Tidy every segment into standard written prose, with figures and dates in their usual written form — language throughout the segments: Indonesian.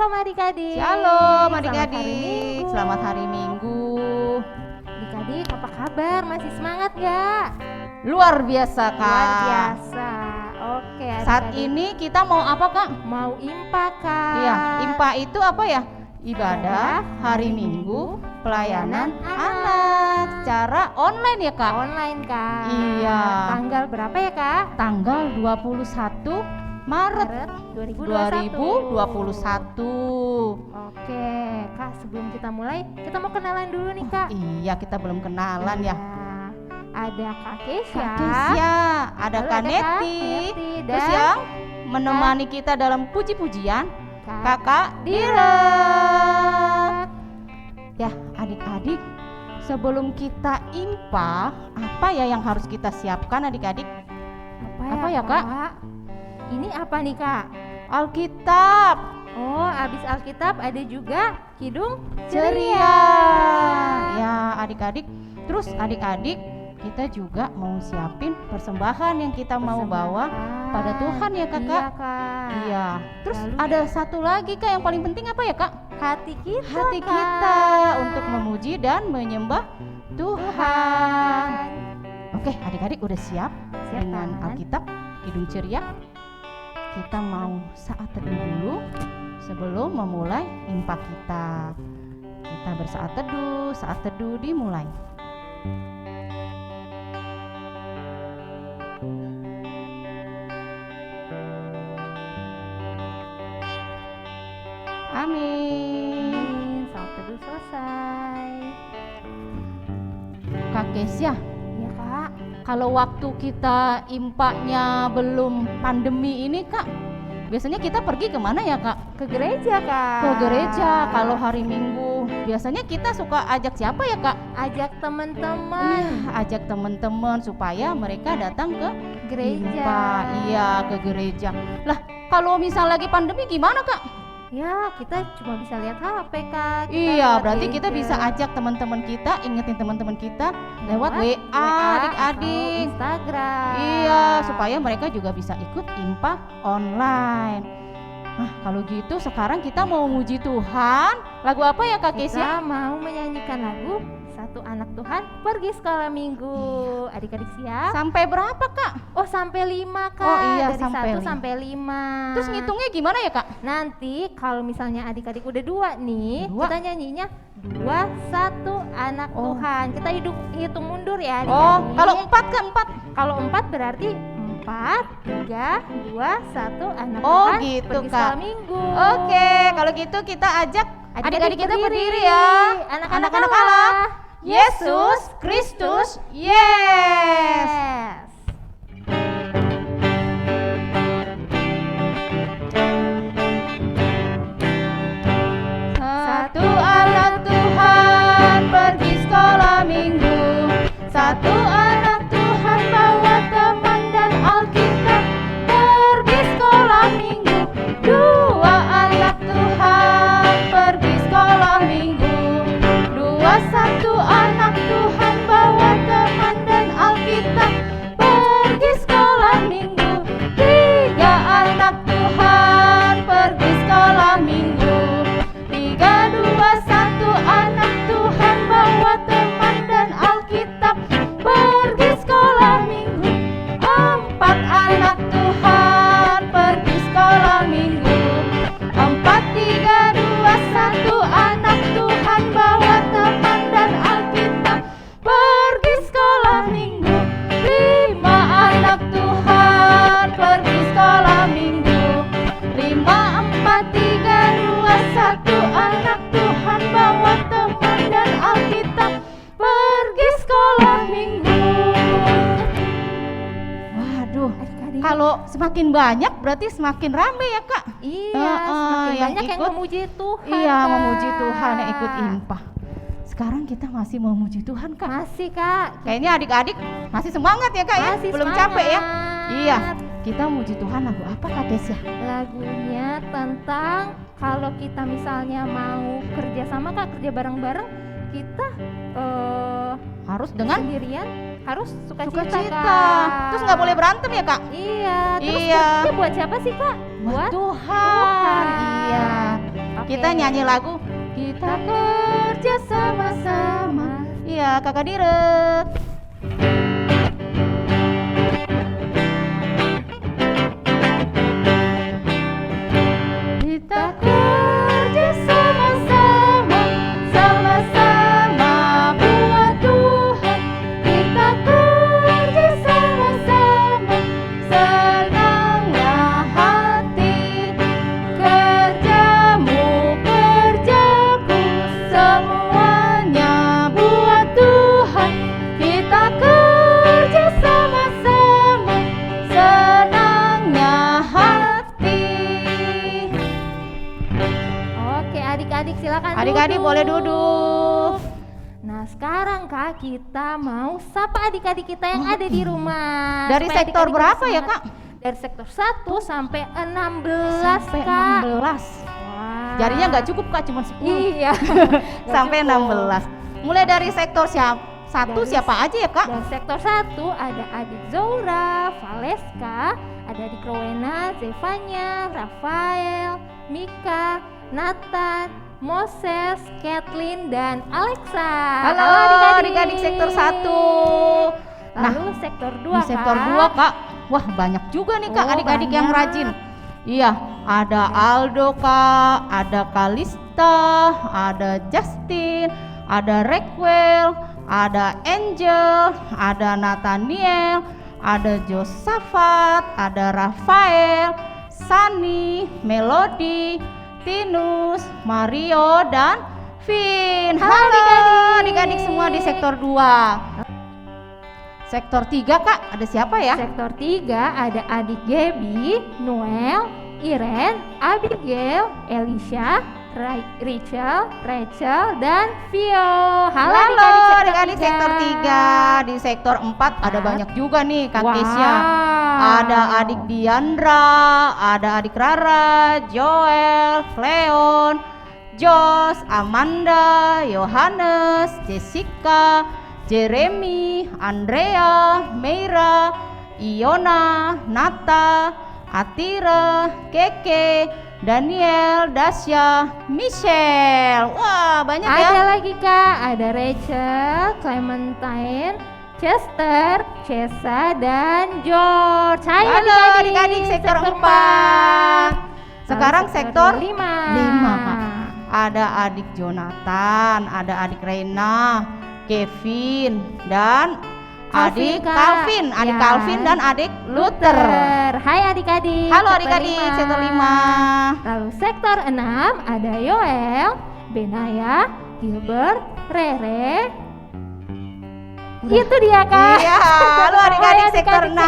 Shalom adik-adik. Shalom Selamat hari adik-adik, Minggu. selamat hari Minggu. Adik-adik apa kabar? Masih semangat gak? Luar biasa Kak. Luar biasa. Oke Saat adik-adik. ini kita mau apa Kak? Mau impa Kak. Iya, IMPA itu apa ya? Ibadah hari Minggu pelayanan anak secara online ya Kak? Online Kak. Iya. Tanggal berapa ya Kak? Tanggal 21 Maret 2021. 2021. Oke Kak, sebelum kita mulai kita mau kenalan dulu nih Kak. Iya, kita belum kenalan ya. Ada Kak Kesya. Kak Kesya, ada Lalu Kak ada Kak Neti, Neti, terus dan yang menemani kita dalam puji-pujian Kak Kakak Dira. Ya, adik-adik, sebelum kita impa, apa ya yang harus kita siapkan adik-adik? Apa ya, Kak? Ini apa nih Kak? Alkitab Oh, abis Alkitab ada juga Kidung ceria. Ya, adik-adik. Terus adik-adik, kita juga mau siapin persembahan yang kita mau bawa pada Tuhan ya Kakak. Iya Kak. Iya. Terus Lalu ada satu lagi Kak yang paling penting apa ya Kak? hati kita. Hati Kak. kita untuk memuji dan menyembah Tuhan. Oke, adik-adik udah siap Siap, dengan kan? Alkitab Kidung Ceria? Kita mau saat teduh dulu sebelum memulai impa kita. Kita bersaat teduh, saat teduh dimulai. Amin. Saat teduh selesai. Kak Kesya, Iya Kak. kalau waktu kita impaknya belum pandemi ini Kak, biasanya kita pergi kemana ya Kak? Ke gereja Kak. Ke gereja. Kalau hari Minggu biasanya kita suka ajak siapa ya Kak? ajak teman-teman Ajak teman-teman supaya mereka datang ke gereja. impa. Iya, ke gereja. Lah, kalau misal lagi pandemi gimana Kak? Ya, kita cuma bisa lihat HP Kak. Kita Iya, lewat berarti kita gadget. bisa ajak teman-teman kita, ingetin teman-teman kita lewat Lewat WA adik-adik. atau Instagram. Iya, supaya mereka juga bisa ikut impa online. Nah, kalau gitu sekarang kita mau muji Tuhan. Lagu apa ya Kak Kesya? Kita mau menyanyikan lagu Satu Anak Tuhan Pergi Sekolah Minggu. Adik-adik siap? Sampai berapa Kak? Oh, sampai 5 Kak. Oh iya, Dari sampai 1 lima. sampai 5. Terus ngitungnya gimana ya Kak? Nanti kalau misalnya adik-adik udah 2 nih, Dua. kita nyanyinya 2 1 Anak Oh. Tuhan. Kita hitung mundur ya Oh, adik-adik. kalau 4 Kak, 4. Kalau 4 berarti 4 3 2 1 Anak Oh, Tuhan gitu, pergi Kak. sekolah minggu. Oke, kalau gitu kita ajak adik-adik kita berdiri ya. Anak-anak Anak-anak Allah. Allah. Yesus Kristus, yes. Satu anak Tuhan pergi sekolah minggu. Satu anak Tuhan bawa teman dan Alkitab pergi sekolah minggu. Dua anak Tuhan pergi sekolah minggu. Dua satu anak Tuhan bawa teman dan Alkitab pergi sekolah minggu. Tiga anak Tuhan pergi sekolah minggu. Tiga dua satu anak Tuhan bawa teman dan Alkitab pergi sekolah minggu. Empat anak Tuhan pergi sekolah minggu. Empat tiga dua satu anak Tuhan bawa teman dan Alkitab pergi sekolah minggu. Lima anak Tuhan pergi sekolah minggu. Lima empat tiga dua satu anak Tuhan bawa teman dan Alkitab pergi sekolah minggu. Waduh, Adik-adik. kalau semakin banyak berarti semakin rame ya Kak? Iya, semakin yang banyak yang ikut, memuji Tuhan. Iya, Kak. memuji Tuhan yang ikut impa. Sekarang kita masih memuji Tuhan Kak. Masih Kak. Kayaknya adik-adik masih semangat ya Kak ya? Masih Belum semangat. capek ya? Iya. Kita muji Tuhan lagu apa Kak Kesya? Lagunya tentang kalau kita misalnya mau kerja sama Kak, kerja bareng-bareng, kita Harus dengan sendirian harus sukacita, sukacita. Kak. Terus nggak boleh berantem ya Kak? Iya. Terus Iya. buat siapa sih Kak? Buat Tuhan. Tuhan. Iya. Oke. Kita nyanyi lagu Kita Kerja Sama-Sama. Iya, Kakak Dire. Kita kerja sama-sama, sama-sama buat Tuhan. Kita kerja sama-sama, senangnya hati. Kerjamu, kerjaku, semuanya buat Tuhan. Kita kerja sama-sama, senangnya hati. Oke, adik-adik silakan Adik-adik duduk. boleh duduk. Nah, sekarang Kak, kita mau sapa adik-adik kita yang ada di rumah. Dari Supaya sektor adik-adik berapa ya, semangat. Kak? Dari sektor 1 sampai 16, Sampai Kak. 16. Wah. Jarinya nggak cukup, Kak, cuma 10. Iya. Sampai Nggak cukup. 16. Mulai dari sektor satu Dari- siapa aja ya, Kak? Dari sektor 1 ada adik Zora, Valeska, ada adik Rowena, Zevanya, Rafael, Mika, Nathan, Moses, Kathleen, dan Alexa. Halo adik-adik sektor 1. Nah, Lalu sektor 2, di sektor 2, Kak. Wah, banyak juga nih, Kak, Oh, adik-adik yang banyak. rajin. Iya, ada Aldo, Kak, ada Kalista, ada Justin, ada Rekwell, ada Angel, ada Nathaniel, ada Josafat, ada Rafael, Sani, Melody, Tinus, Mario, dan Vin. Halo, Halo adik-adik. adik-adik semua di sektor 2. Sektor 3, Kak, ada siapa ya? Sektor 3 ada adik Gaby, Noel, Iren, Abigail, Elisha, Rachel, dan Vio. Halo adik-adik sektor 3. Di sektor 4 ada banyak juga nih, Kak Kesia. Ada adik Diandra, ada adik Rara, Joel, Cleon, Jos, Amanda, Yohanes, Jessica, Jeremy, Andrea, Meira, Iona, Nata, Atira, Keke, Daniel, Dasya, Michelle. Wah, banyak ya. Ada lagi Kak, ada Rachel, Clementine, Chester, Chesa, dan George. Hai Halo adik-adik sektor 4. Sekarang sektor 5. 5, Kak. Ada adik Jonathan, ada adik Reina, Kevin, dan adik Kak. Calvin, adik Ya. Calvin dan adik Luther. Hai adik-adik. Halo sektor adik-adik 5. sektor 5. Lalu sektor 6 ada Yoel, Benaya, Gilbert, Rere. Itu dia Kak. Iya, halo adik-adik sektor 6.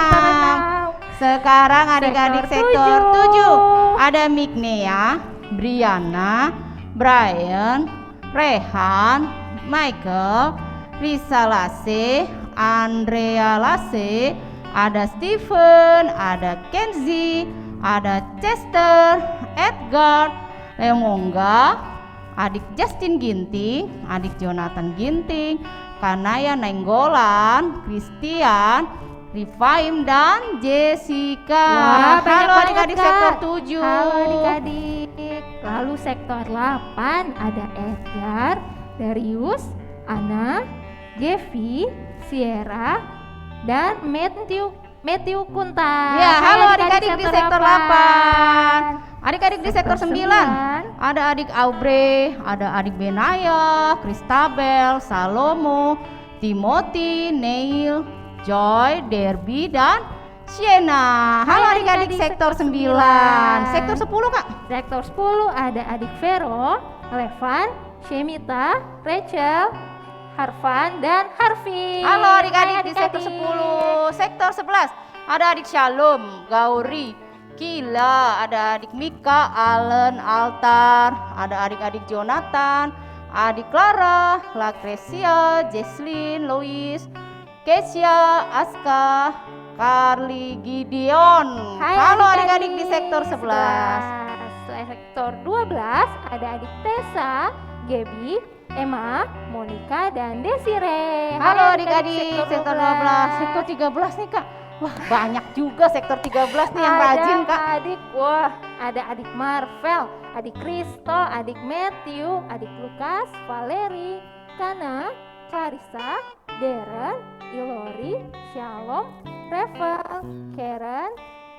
Sekarang adik-adik sektor 7. Ada Mignea, Brianna, Brian, Rehan, Michael, Risa Lase, Andrea Lase, ada Stephen, ada Kenzie, ada Chester, Edgar, Lemonga, adik Justin Ginting, adik Jonathan Ginting, Kanaya Nenggolan, Christian, Rifaim, dan Jessica. Wah, banyak Halo banget, adik-adik Kak. sektor 7. Halo adik-adik. Lalu sektor 8 ada Edgar, Darius, Anna, Gevi, Sierra, dan Matthew Kunta. Ya, Hai halo adik-adik di sektor 8. Adik-adik di sektor 9. 9. Ada adik Aubrey, ada adik Benaya, Christabel, Salomo, Timothy, Neil, Joy, Derby, dan Sienna. Halo Hai adik-adik adik-adik sektor sektor 9. 9. Sektor 10, Kak. Sektor 10 ada adik Vero, Levan, Shemita, Rachel, Harvan, dan Harvey. Halo adik-adik Hai di sektor 10. Sektor 11 ada adik Shalom, Gauri, Kila, ada adik Mika, Allen, Altar, ada adik-adik Jonathan, adik Clara, Lacrecia, Jesslyn, Louis, Kesia, Aska, Carly, Gideon. Hai Halo adik-adik di sektor 11. Sektor 12 ada adik Tessa, Gaby, Emma, Monica, dan Desire. Halo Hai adik-adik sektor 12. Sektor 13 nih, Kak. Wah, banyak juga sektor 13 nih yang rajin, Kak. Adik, wah, ada adik Marvel, adik Kristo, adik Matthew, adik Lukas, Valeri, Kana, Clarissa, Darren, Ilori, Shalom, Revel, Karen,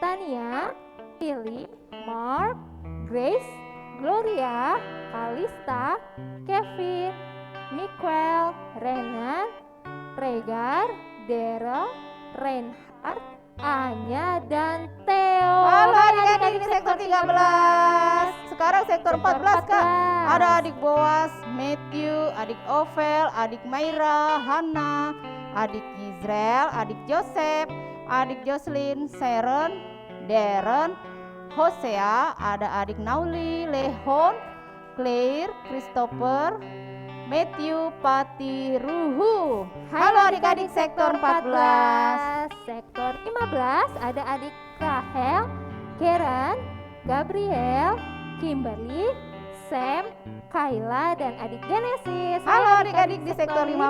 Tania, Philip, Mark, Grace, Gloria, Kalista, Kevin, Miguel, Renan, Regar, Daryl, Reinhard, Anya, dan Theo. Halo adik-adik sektor 13. Sekarang sektor 14, Kak. Ada adik Boas, Matthew, adik Ovel, adik Maira, Hana, adik Israel, adik Joseph, adik Jocelyn, Sharon, Darren, Hosea, ada adik Nauli, Lehon, Claire, Christopher, Matthew, Pati, Ruhu. Halo adik-adik sektor 14. Sektor 15 ada adik Rahel, Karen, Gabriel, Kimberly, Sam, Kayla, dan adik Genesis. Halo adik-adik di sektor 15.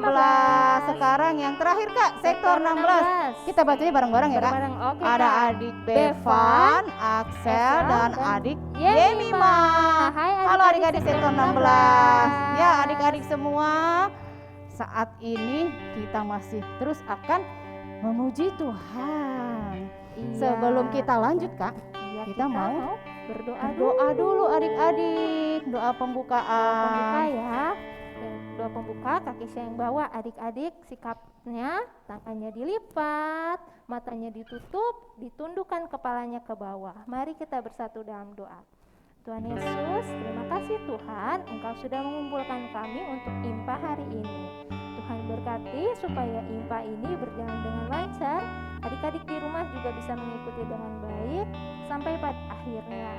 Sekarang yang terakhir, Kak, sektor 16. Kita bacanya bareng-bareng ya, Kak. Bareng-bareng, oke, Ada Kak. adik Bevan, Axel, dan adik Yemima. Hai Halo adik-adik sektor 16. Ya, adik-adik semua, saat ini kita masih terus akan memuji Tuhan. Iya. Sebelum kita lanjut, Kak, Iya, kita mau berdoa doa dulu adik-adik, doa pembuka pembukaan. ya. Doa pembuka, kaki saya yang bawa, adik-adik sikapnya, tangannya dilipat, matanya ditutup, ditundukkan kepalanya ke bawah. Mari kita bersatu dalam doa. Tuhan Yesus, terima kasih Tuhan, Engkau sudah mengumpulkan kami untuk IMPA hari ini. Tuhan berkati supaya IMPA ini berjalan dengan lancar, adik-adik di rumah juga bisa mengikuti dengan baik sampai pada akhirnya.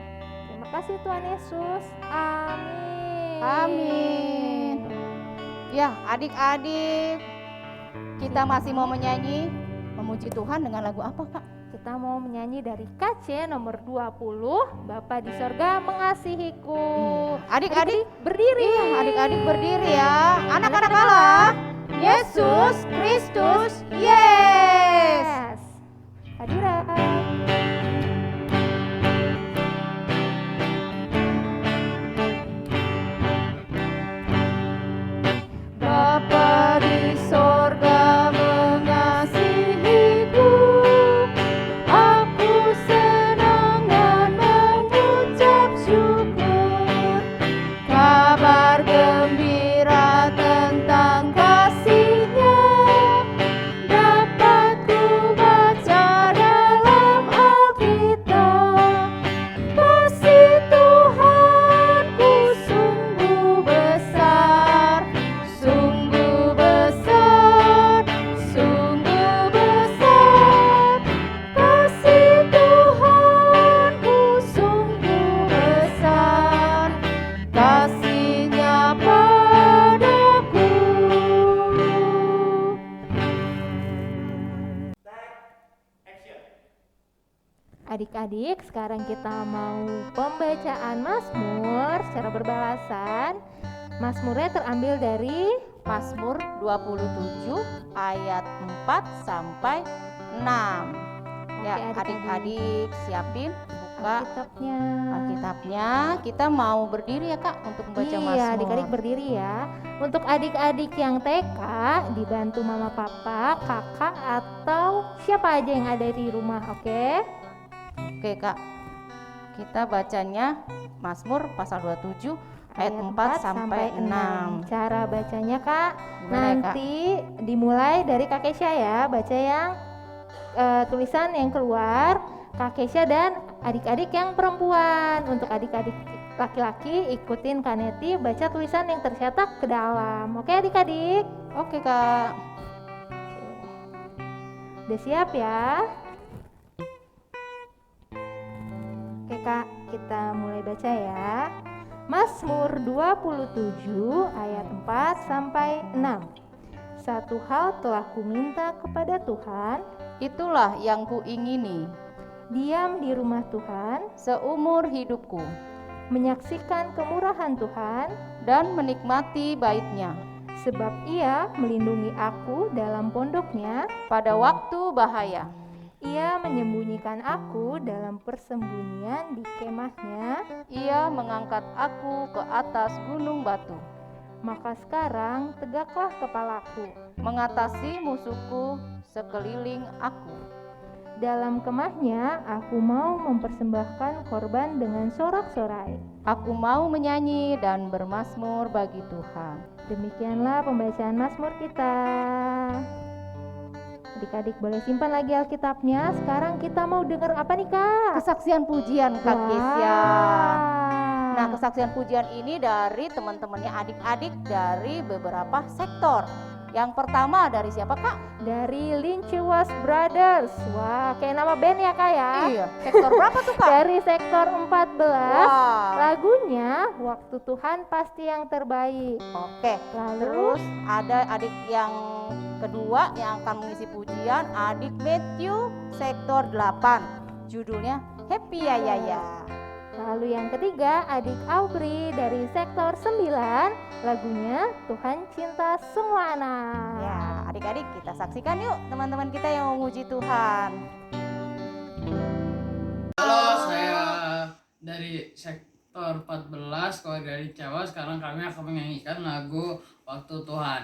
Terima kasih Tuhan Yesus. Amin. Amin. Ya, adik-adik, kita masih mau menyanyi memuji Tuhan dengan lagu apa, Kak? Kita mau menyanyi dari KC nomor 20, Bapa di sorga mengasihiku. Adik-adik berdiri. Iya, adik-adik berdiri ya. Anak-anak Allah, Yesus Kristus, yes. Hadirat. Bapa di sorga mengasihiku, aku senang dan mengucap syukur. Kabar gembira tentang kasih-Nya dapat ku baca dalam Alkitab. Kasih Tuhanku sungguh besar, sungguh besar, sungguh besar. Kasih Tuhanku sungguh besar, kasih-Nya padaku. Adik-adik, sekarang kita mau pembacaan Mazmur secara berbalasan. Mazmurnya terambil dari Mazmur 27 ayat 4 sampai 6. Ya, Oke, adik-adik siapin buka Alkitabnya. Alkitabnya. Kita mau berdiri ya, Kak, untuk membaca Mazmur. Iya, adik-adik berdiri ya. Untuk adik-adik yang TK, dibantu mama papa, kakak, atau siapa aja yang ada di rumah, oke? Oke, Kak. Kita bacanya Mazmur pasal 27 ayat 4 sampai 6. Cara bacanya, Kak, Gimana ya, Kak? nanti dimulai dari Kak Kesha ya. Baca yang tulisan yang keluar, Kak Kesha dan adik-adik yang perempuan. Untuk adik-adik laki-laki, ikutin Kak Neti baca tulisan yang tercetak ke dalam. Oke adik-adik? Oke, Kak. Udah siap ya? Oke Kak, kita mulai baca ya. Mazmur 27 ayat 4 sampai 6. Satu hal telah kuminta kepada Tuhan, Itulah yang kuingini diam di rumah Tuhan, seumur hidupku, menyaksikan kemurahan Tuhan, dan menikmati bait-Nya sebab Ia melindungi aku dalam pondoknya. pada waktu bahaya. Ia menyembunyikan aku dalam persembunyian di kemahnya. Ia mengangkat aku ke atas gunung batu, Maka sekarang tegaklah kepalaku. mengatasi musuhku sekeliling aku. Dalam kemahnya aku mau mempersembahkan korban dengan sorak-sorai. Aku mau menyanyi dan bermazmur bagi Tuhan. Demikianlah pembacaan Mazmur kita. Adik-adik boleh simpan lagi Alkitabnya. Sekarang kita mau dengar apa nih Kak? Kesaksian pujian Kak Kesia. Nah, Nah, kesaksian pujian ini dari teman-temannya adik-adik dari beberapa sektor. Yang pertama dari siapa Kak? dari Lincewas Brothers. Wah, kayak nama band ya Kak ya? Iya, sektor berapa tuh Kak? Dari sektor 14. Wah, Lagunya Waktu Tuhan Pasti Yang Terbaik. oke. Lalu Terus ada adik yang kedua yang akan mengisi pujian, adik Matthew sektor 8. Judulnya Happy Ya Ya Ya. Lalu yang ketiga, adik Aubrey dari sektor 9, lagunya Tuhan Cinta Semua Anak. Ya, adik-adik kita saksikan yuk teman-teman kita yang memuji Tuhan. Halo, saya dari sektor 14, keluarga dari Jawa. Sekarang kami akan menyanyikan lagu Waktu Tuhan.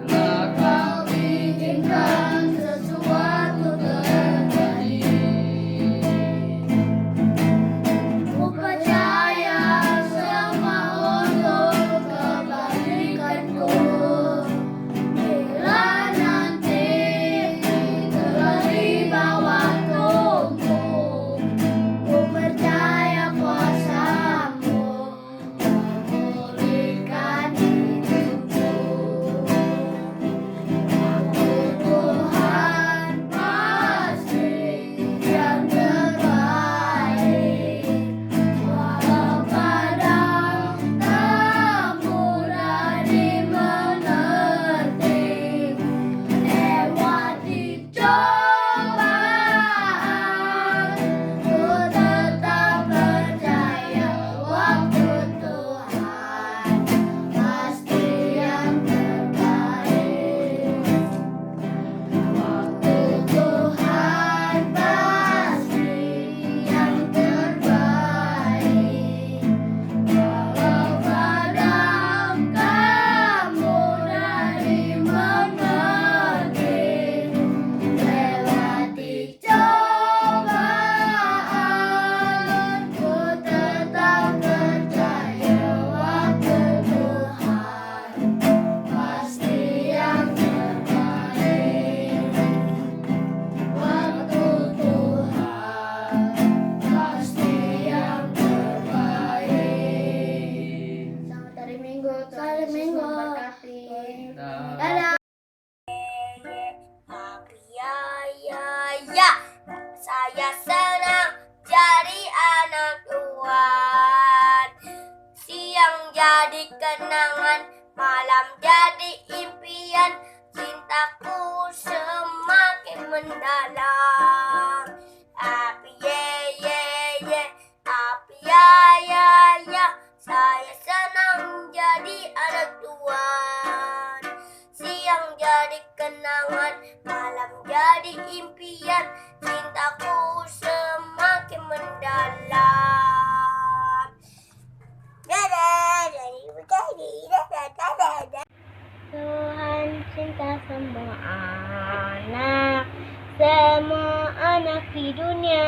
Bila kau inginkan sesuatu terjadi, ku percaya semua untuk kebaikanku. Bila nanti telah tiba waktumu, ku percaya kuasamu memulihkan hidupku. Tuhan pasti yang terbaik, walau kadang tak mudah dimengerti. Lewati cobaan, ku tetap percaya waktu Tuhan pasti yang terbaik. Waktu Tuhan pasti yang terbaik, walau kadang tak mudah dimengerti. Lewati cobaan, ku tetap percaya waktu Tuhan pasti yang terbaik. Waktu Tuhan pasti yang terbaik. Selamat hari Minggu, Tuhan Yesus memberkati. Dadah. Ya, saya senang jadi anak Tuhan. Siang jadi kenangan, malam jadi impian. Cintaku semakin mendalam. Happy yeah yeah yeah, happy ya ya ya. Saya senang jadi anak Tuhan. Siang jadi kenangan, malam jadi impian. Cintaku semakin mendalam. Tuhan cinta semua anak di dunia.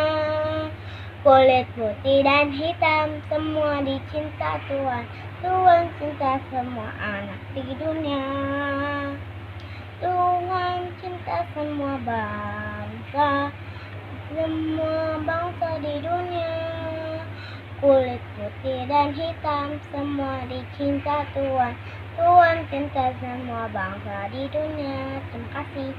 Kulit putih dan hitam semua dicinta Tuhan. Tuhan cinta semua anak di dunia. Tuhan cinta semua bangsa di dunia. Kulit putih dan hitam semua dicinta Tuhan. Tuhan cinta semua bangsa di dunia. Terima kasih.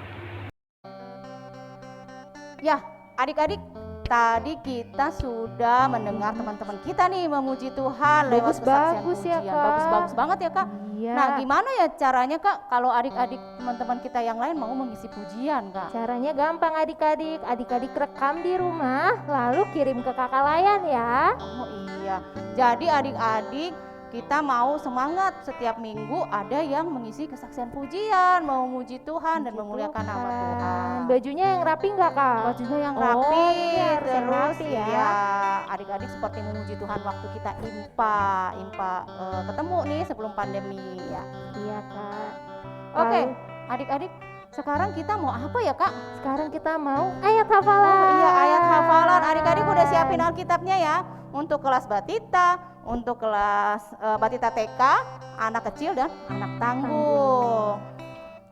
Ya, adik-adik, tadi kita sudah mendengar teman-teman kita nih memuji Tuhan lewat kesaksian Bagus-bagus ya, pujian. Kak. Bagus-bagus banget ya Kak. Iya. Nah, gimana ya caranya Kak kalau adik-adik teman-teman kita yang lain mau mengisi pujian Kak? Caranya gampang adik-adik. Adik-adik rekam di rumah, lalu kirim ke kakak layan ya. Oh iya, jadi adik-adik kita mau semangat setiap minggu ada yang mengisi kesaksian pujian, mau memuji Tuhan dan Puji memuliakan nama Tuhan. Tuhan. Bajunya yang rapi nggak kak? Bajunya yang Oh, rapi, iya, harus yang terus rapi ya. iya, adik-adik seperti memuji Tuhan waktu kita impa ketemu nih sebelum pandemi ya. Iya kak. Oke, Lalu, adik-adik sekarang kita mau apa ya Kak? sekarang kita mau ayat hafalan. Oh iya, ayat hafalan. Adik-adik udah siapin Alkitabnya ya untuk kelas Batita, untuk kelas Batita TK, anak kecil dan anak tangguh.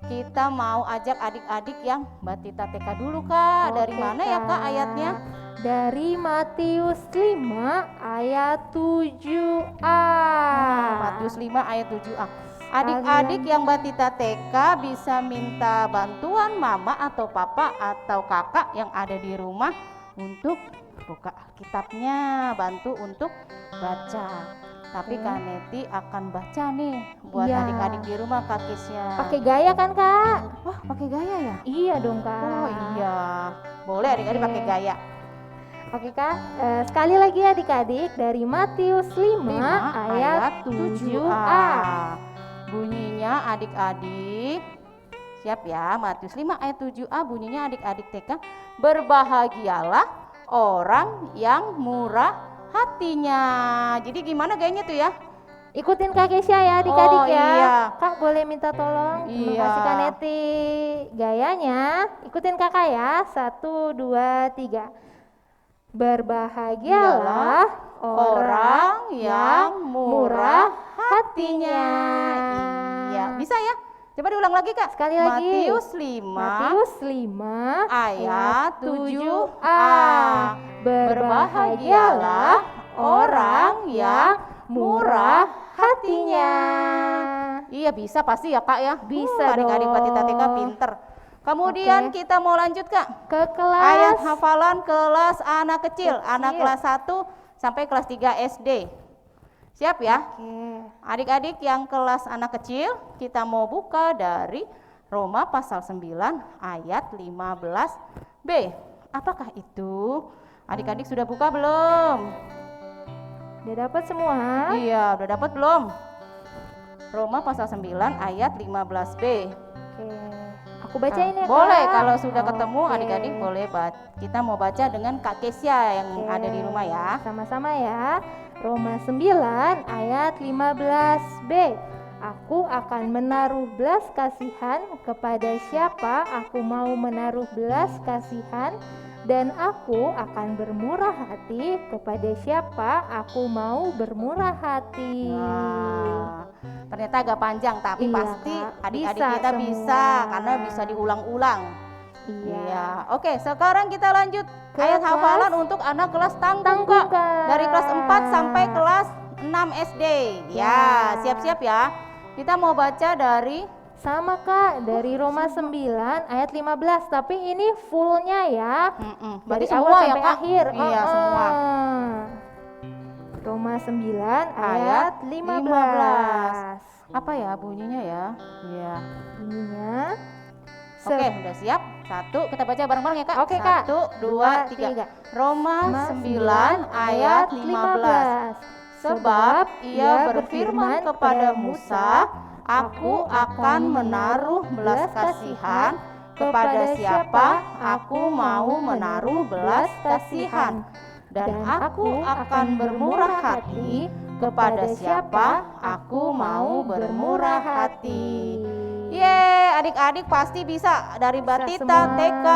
Kita mau ajak adik-adik yang Batita TK dulu Kak. Dari Oke, mana ya Kak ayatnya? Dari Matius 5 ayat 7a. Matius 5 ayat 7a. Adik-adik yang Batita TK bisa minta bantuan mama atau papa atau kakak yang ada di rumah untuk buka kitabnya, bantu untuk baca. Tapi Oke. Kak Neti akan baca nih buat Iya. adik-adik di rumah Kak Kisya. Pakai gaya kan kak? Wah, pakai gaya ya? Iya dong kak. Oh iya. Boleh adik-adik Oke. pakai gaya. Oke kak, sekali lagi adik-adik dari Matius 5 ayat 7a. Bunyinya adik-adik, siap ya, Matius 5 ayat 7a bunyinya adik-adik TK, berbahagialah orang yang murah hatinya. Jadi gimana gayanya tuh ya? Ikutin Kak Kesya ya adik-adik Oh, ya. iya. Kak boleh minta tolong? Terima Iya. kasih Kak Neti. Gayanya, ikutin kakak ya. 1, 2, 3. Berbahagialah orang yang murah hatinya. Iya, bisa ya? Coba diulang lagi Kak. Sekali lagi. Matius 5 Matius 5 ayat 7a. Berbahagialah orang yang murah hatinya. Iya bisa pasti ya Kak ya. Bisa adik-adik dong. Batita TK pinter. Kemudian Oke. kita mau lanjut Kak. Ke kelas Ayat hafalan kelas anak kecil, Kecil. anak kelas 1 sampai kelas 3 SD. Siap ya? Oke. Adik-adik yang kelas anak kecil, kita mau buka dari Roma pasal 9 ayat 15b. Apakah itu? Adik-adik sudah buka belum? Udah dapat semua? Iya, udah dapat belum? Roma pasal 9 ayat 15b. Oke. Aku bacain ya Kak. Boleh, kalau sudah ketemu Oke. adik-adik boleh kita mau baca dengan Kak Kesya yang Oke. ada di rumah ya. Sama-sama ya. Roma 9 ayat 15b. Aku akan menaruh belas kasihan kepada siapa aku mau menaruh belas kasihan, dan aku akan bermurah hati kepada siapa aku mau bermurah hati. Nah, ternyata agak panjang tapi Iya, pasti Kak. adik-adik Bisa kita semua. bisa karena bisa diulang-ulang. Iya. Iya. Oke, sekarang kita lanjut Ke ayat kelas hafalan untuk anak kelas tanggung Tanggung, Kak. Kak. Dari kelas 4 sampai kelas 6 SD. Ya, siap-siap ya. Kita mau baca dari Sama Kak, dari Roma 9 ayat 15, tapi ini fullnya ya. berarti Dari semua awal ya sampai Kak? akhir. Iya, semua. Roma 9 Ayat ayat 15. Apa ya bunyinya ya? Iya. Bunyinya Oke, udah siap? Satu, kita baca bareng-bareng ya Kak. Oke, Kak. 1, 2, 3. Roma 9 ayat 15. Sebab ia berfirman kepada Musa, aku akan menaruh belas kasihan kepada siapa aku mau menaruh belas kasihan, dan aku akan bermurah hati kepada siapa aku mau bermurah hati. Yeay, adik-adik pasti bisa dari Batita, semua. TK,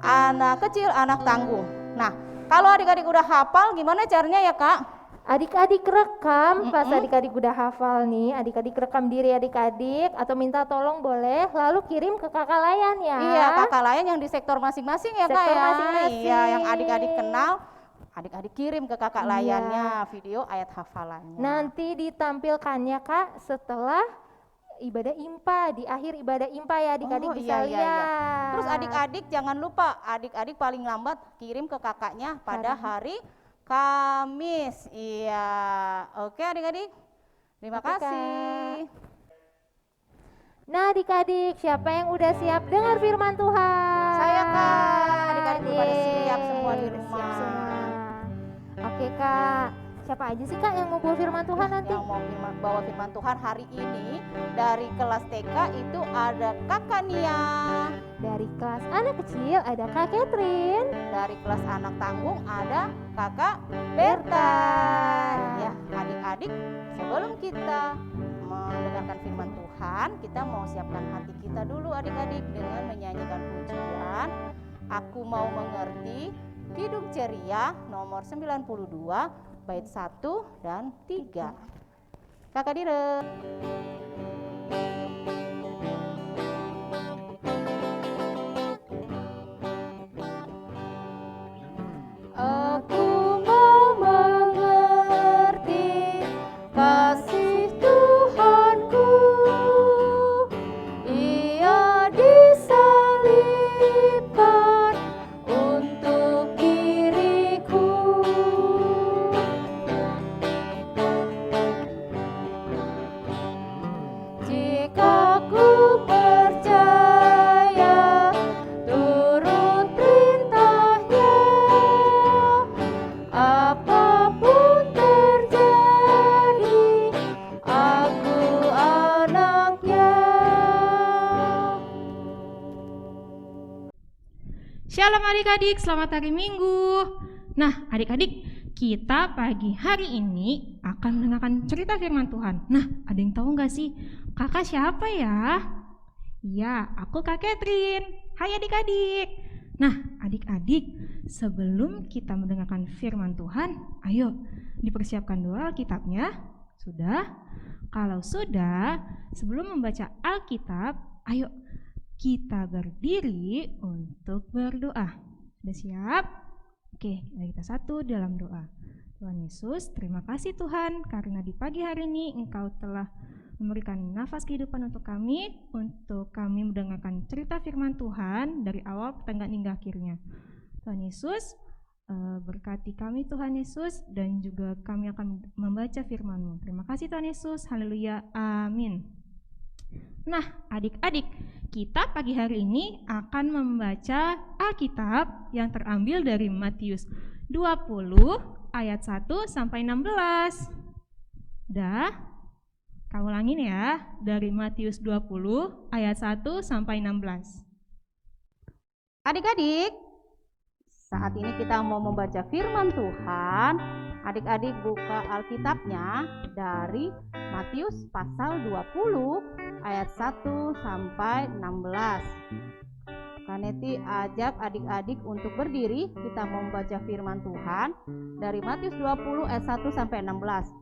anak kecil, anak tangguh. Nah, kalau adik-adik udah hafal gimana caranya ya Kak? adik-adik rekam, pas adik-adik udah hafal nih, adik-adik rekam diri adik-adik atau minta tolong boleh, lalu kirim ke kakak layan ya. Iya, kakak lain yang di sektor masing-masing ya Kak Sektor ya. masing-masing. Iya, yang adik-adik kenal, adik-adik kirim ke kakak Iya. layannya video ayat hafalannya. Nanti ditampilkannya Kak setelah ibadah IMPA, di akhir ibadah IMPA ya adik-adik Oh, bisa iya, iya, iya. lihat. Terus adik-adik jangan lupa, adik-adik paling lambat kirim ke kakaknya pada hari Kamis. Iya. Oke adik-adik. Terima Oke, Kak. kasih. Nah adik-adik, siapa yang udah siap dengar firman Tuhan? Saya, Kak. Adik-adik udah pada siap semua di Udah rumah. siap semua. Oke Kak, siapa aja sih Kak yang mau bawa firman Tuhan nanti? Yang mau bawa firman Tuhan hari ini dari kelas TK itu ada Kakak Nia. Dari kelas anak kecil ada Kak Catherine. Dari kelas anak tanggung ada Kakak Berta. Ya, adik-adik, sebelum kita mendengarkan firman Tuhan, kita mau siapkan hati kita dulu adik-adik dengan menyanyikan pujian Aku Mau Mengerti Hidup Ceria nomor 92 bait 1 dan 3. Kakak Dire. Aku mau mengerti kasih Tuhanku, Ia disalibkan untuk diriku. Jika ku percaya turut perintahnya, apapun terjadi, aku anaknya. Shalom adik-adik, selamat hari Minggu. Nah adik-adik, kita pagi hari ini akan mendengarkan cerita firman Tuhan. Nah ada yang tahu nggak sih kakak siapa ya? Iya, aku Kak Catherine. Hai adik-adik. Nah adik-adik, sebelum kita mendengarkan firman Tuhan, ayo dipersiapkan dulu Alkitabnya. Sudah? Kalau sudah, sebelum membaca Alkitab, ayo kita berdiri untuk berdoa. Sudah siap? Oke, mari kita satu dalam doa. Tuhan Yesus, terima kasih Tuhan karena di pagi hari ini Engkau telah memberikan nafas kehidupan untuk kami mendengarkan cerita firman Tuhan dari awal pertengahan hingga akhirnya. Tuhan Yesus, berkati kami Tuhan Yesus, dan juga kami akan membaca firman-Mu. Terima kasih Tuhan Yesus, haleluya, amin. Nah adik-adik, kita pagi hari ini akan membaca Alkitab yang terambil dari Matius 20 ayat 1 sampai 16. Dah? Kamu ulangin ya, dari Matius 20 ayat 1 sampai 16. Adik-adik, saat ini kita mau membaca firman Tuhan. Adik-adik buka Alkitabnya dari Matius pasal 20 ayat 1 sampai 16. Kaneti ajak adik-adik untuk berdiri. Kita mau membaca firman Tuhan dari Matius 20 ayat 1 sampai 16.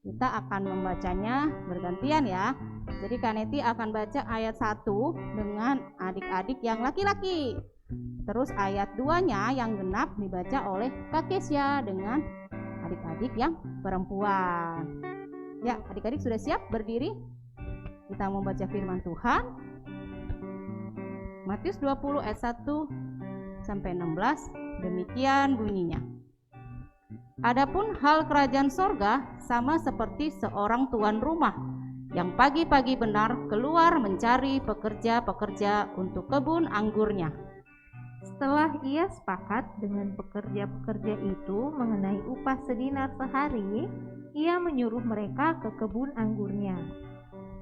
Kita akan membacanya bergantian ya. Jadi Kaneti akan baca ayat 1 dengan adik-adik yang laki-laki. Terus ayat 2-nya yang genap dibaca oleh Kak Kesya dengan adik-adik yang perempuan. Ya, adik-adik sudah siap berdiri? Kita membaca firman Tuhan. Matius 20 ayat 1 sampai 16, demikian bunyinya. Adapun hal kerajaan sorga sama seperti seorang tuan rumah yang pagi-pagi benar keluar mencari pekerja-pekerja untuk kebun anggurnya. Setelah ia sepakat dengan pekerja-pekerja itu mengenai upah sedinar sehari, ia menyuruh mereka ke kebun anggurnya.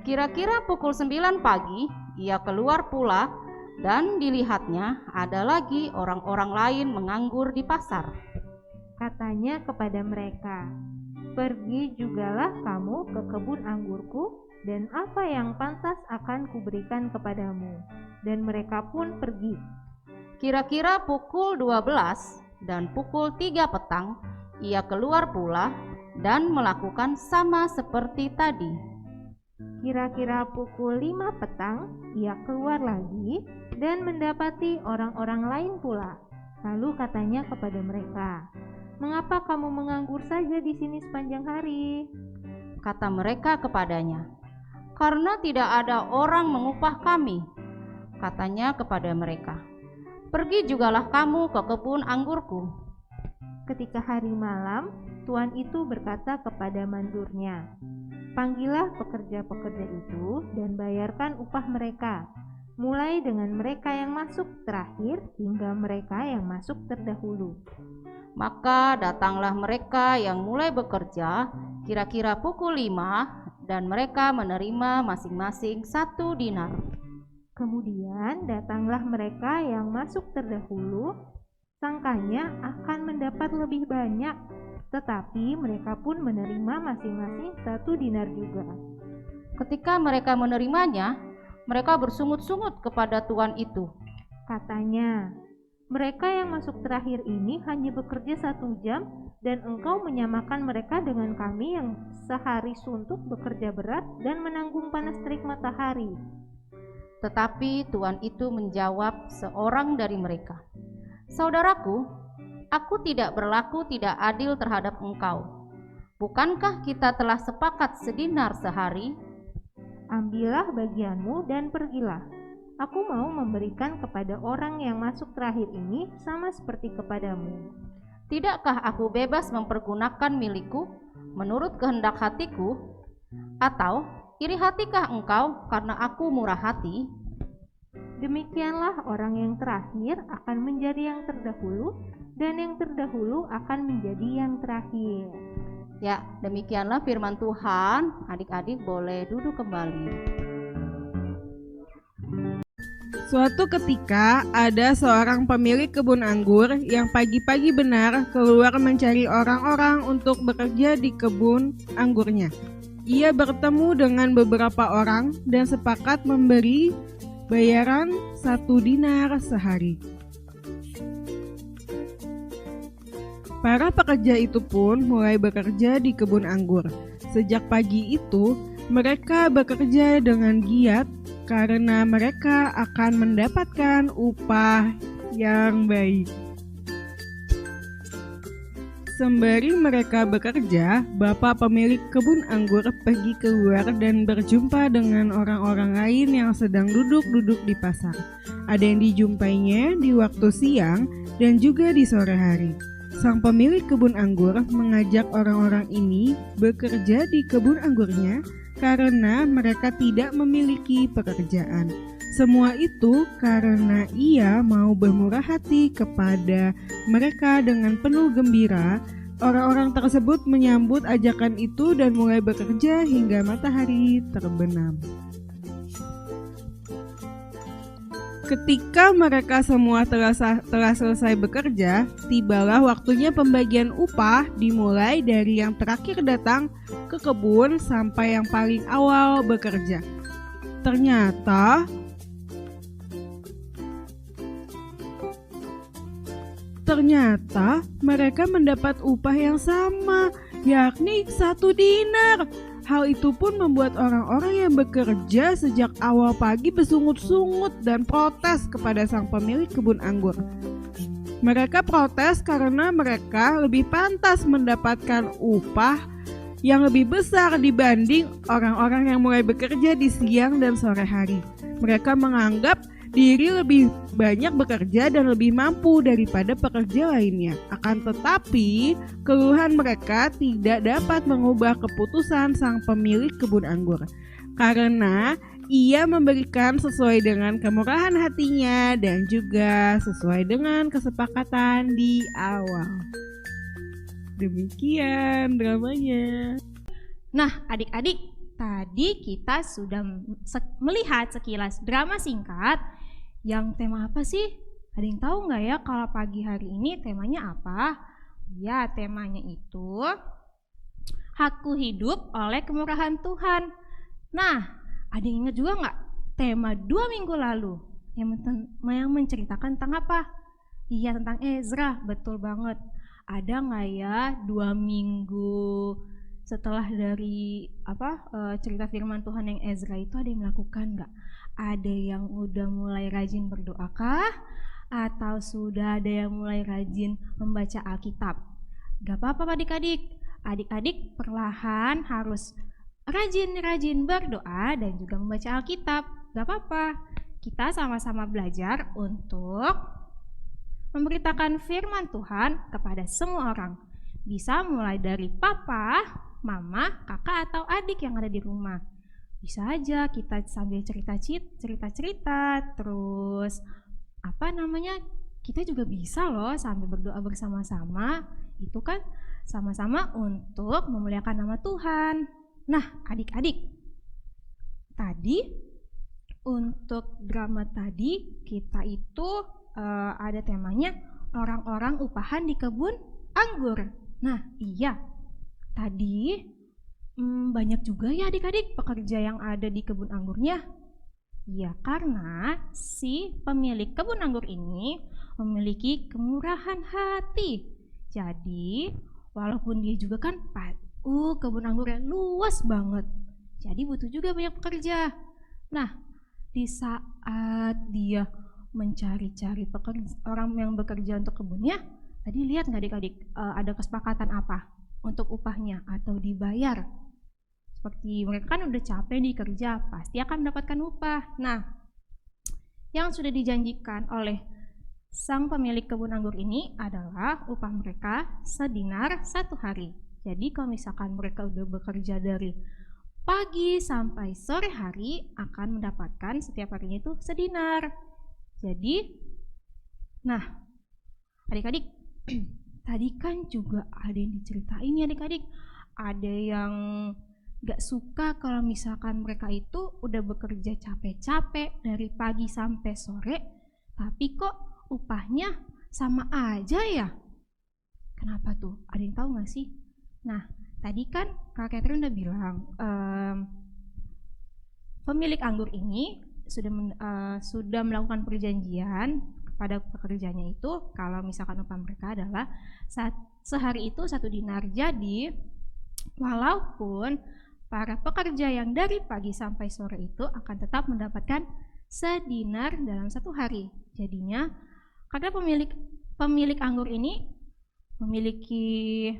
Kira-kira pukul 9 pagi, ia keluar pula dan dilihatnya ada lagi orang-orang lain menganggur di pasar. Katanya kepada mereka, "Pergi jugalah kamu ke kebun anggurku, dan apa yang pantas akan kuberikan kepadamu." Dan mereka pun pergi. Kira-kira pukul 12 dan pukul 3 petang, ia keluar pula dan melakukan sama seperti tadi. Kira-kira pukul 5 petang, ia keluar lagi dan mendapati orang-orang lain pula. Lalu katanya kepada mereka, "Mengapa kamu menganggur saja di sini sepanjang hari?" Kata mereka kepadanya, "Karena tidak ada orang mengupah kami." Katanya kepada mereka, "Pergi jugalah kamu ke kebun anggurku." Ketika hari malam, tuan itu berkata kepada mandurnya, Panggillah pekerja-pekerja itu dan bayarkan upah mereka, mulai dengan mereka yang masuk terakhir hingga mereka yang masuk terdahulu. Maka datanglah mereka yang mulai bekerja kira-kira pukul 5 dan mereka menerima masing-masing 1 dinar. Kemudian datanglah mereka yang masuk terdahulu, sangkanya akan mendapat lebih banyak, tetapi mereka pun menerima masing-masing 1 dinar juga. Ketika mereka menerimanya, mereka bersungut-sungut kepada tuan itu. Katanya, mereka yang masuk terakhir ini hanya bekerja 1 jam dan engkau menyamakan mereka dengan kami yang sehari suntuk bekerja berat dan menanggung panas terik matahari. Tetapi tuan itu menjawab seorang dari mereka, "Saudaraku, aku tidak berlaku tidak adil terhadap engkau. Bukankah kita telah sepakat sedinar sehari? Ambillah bagianmu dan pergilah. Aku mau memberikan kepada orang yang masuk terakhir ini sama seperti kepadamu. Tidakkah aku bebas mempergunakan milikku menurut kehendak hatiku? Atau iri hatikah engkau karena aku murah hati?" Demikianlah orang yang terakhir akan menjadi yang terdahulu, dan yang terdahulu akan menjadi yang terakhir. Ya, demikianlah firman Tuhan. Adik-adik boleh duduk kembali. Suatu ketika ada seorang pemilik kebun anggur yang pagi-pagi benar keluar mencari orang-orang untuk bekerja di kebun anggurnya. Ia bertemu dengan beberapa orang dan sepakat memberi bayaran 1 dinar sehari. Para pekerja itu pun mulai bekerja di kebun anggur. Sejak pagi itu, mereka bekerja dengan giat karena mereka akan mendapatkan upah yang baik. Sembari mereka bekerja, bapak pemilik kebun anggur pergi keluar dan berjumpa dengan orang-orang lain yang sedang duduk-duduk di pasar. Ada yang dijumpainya di waktu siang dan juga di sore hari. Sang pemilik kebun anggur mengajak orang-orang ini bekerja di kebun anggurnya karena mereka tidak memiliki pekerjaan. Semua itu karena ia mau bermurah hati kepada mereka dengan penuh gembira. Orang-orang tersebut menyambut ajakan itu dan mulai bekerja hingga matahari terbenam. Ketika mereka semua telah selesai bekerja, tibalah waktunya pembagian upah, dimulai dari yang terakhir datang ke kebun sampai yang paling awal bekerja. Ternyata mereka mendapat upah yang sama, yakni 1 dinar. Hal itu pun membuat orang-orang yang bekerja sejak awal pagi bersungut-sungut dan protes kepada sang pemilik kebun anggur. Mereka protes karena mereka lebih pantas mendapatkan upah yang lebih besar dibanding orang-orang yang mulai bekerja di siang dan sore hari. Mereka menganggap diri lebih banyak bekerja dan lebih mampu daripada pekerja lainnya. Akan tetapi, keluhan mereka tidak dapat mengubah keputusan sang pemilik kebun anggur, karena ia memberikan sesuai dengan kemurahan hatinya dan juga sesuai dengan kesepakatan di awal. Demikian dramanya. Nah, adik-adik, tadi kita sudah melihat sekilas drama singkat yang tema apa sih? Ada yang tahu nggak ya kalau pagi hari ini temanya apa? Ya, temanya itu Aku Hidup oleh Kemurahan Tuhan. Nah, ada yang ingat juga nggak tema 2 minggu lalu yang menceritakan tentang apa? Iya, tentang Ezra, betul banget. Ada nggak ya 2 minggu setelah dari cerita firman Tuhan yang Ezra itu ada yang melakukan nggak? Ada yang udah mulai rajin berdoa kah? Atau sudah ada yang mulai rajin membaca Alkitab? Gak apa-apa adik-adik. Adik-adik perlahan harus rajin-rajin berdoa dan juga membaca Alkitab. Gak apa-apa. Kita sama-sama belajar untuk memberitakan firman Tuhan kepada semua orang. Bisa mulai dari papa, mama, kakak, atau adik yang ada di rumah. Bisa aja kita sambil cerita-cerita, terus kita juga bisa loh sambil berdoa bersama-sama. Itu kan sama-sama untuk memuliakan nama Tuhan. Nah, adik-adik, tadi untuk drama tadi kita itu ada temanya orang-orang upahan di kebun anggur. Nah, iya. Tadi banyak juga ya adik-adik pekerja yang ada di kebun anggurnya. Ya, karena si pemilik kebun anggur ini memiliki kemurahan hati. Jadi, walaupun dia juga kan kebun anggurnya luas banget. Jadi butuh juga banyak pekerja. Nah, di saat dia mencari-cari orang yang bekerja untuk kebunnya, tadi lihat nggak adik-adik ada kesepakatan apa untuk upahnya atau dibayar? Seperti mereka kan udah capek di kerja, pasti akan mendapatkan upah. Nah, yang sudah dijanjikan oleh sang pemilik kebun anggur ini adalah upah mereka sedinar 1 hari. Jadi kalau misalkan mereka udah bekerja dari pagi sampai sore hari, akan mendapatkan setiap harinya itu sedinar. Jadi, nah adik-adik, tadi kan juga ada yang diceritain ya adik-adik, ada yang gak suka kalau misalkan mereka itu udah bekerja capek-capek dari pagi sampai sore, tapi kok upahnya sama aja ya? Kenapa tuh? Ada yang tahu gak sih? Nah, tadi kan Kak Catherine udah bilang pemilik anggur ini sudah melakukan perjanjian kepada pekerjanya itu kalau misalkan upah mereka adalah sehari itu 1 dinar. Jadi walaupun para pekerja yang dari pagi sampai sore itu akan tetap mendapatkan sedinar dalam 1 hari. Jadinya karena pemilik anggur ini memiliki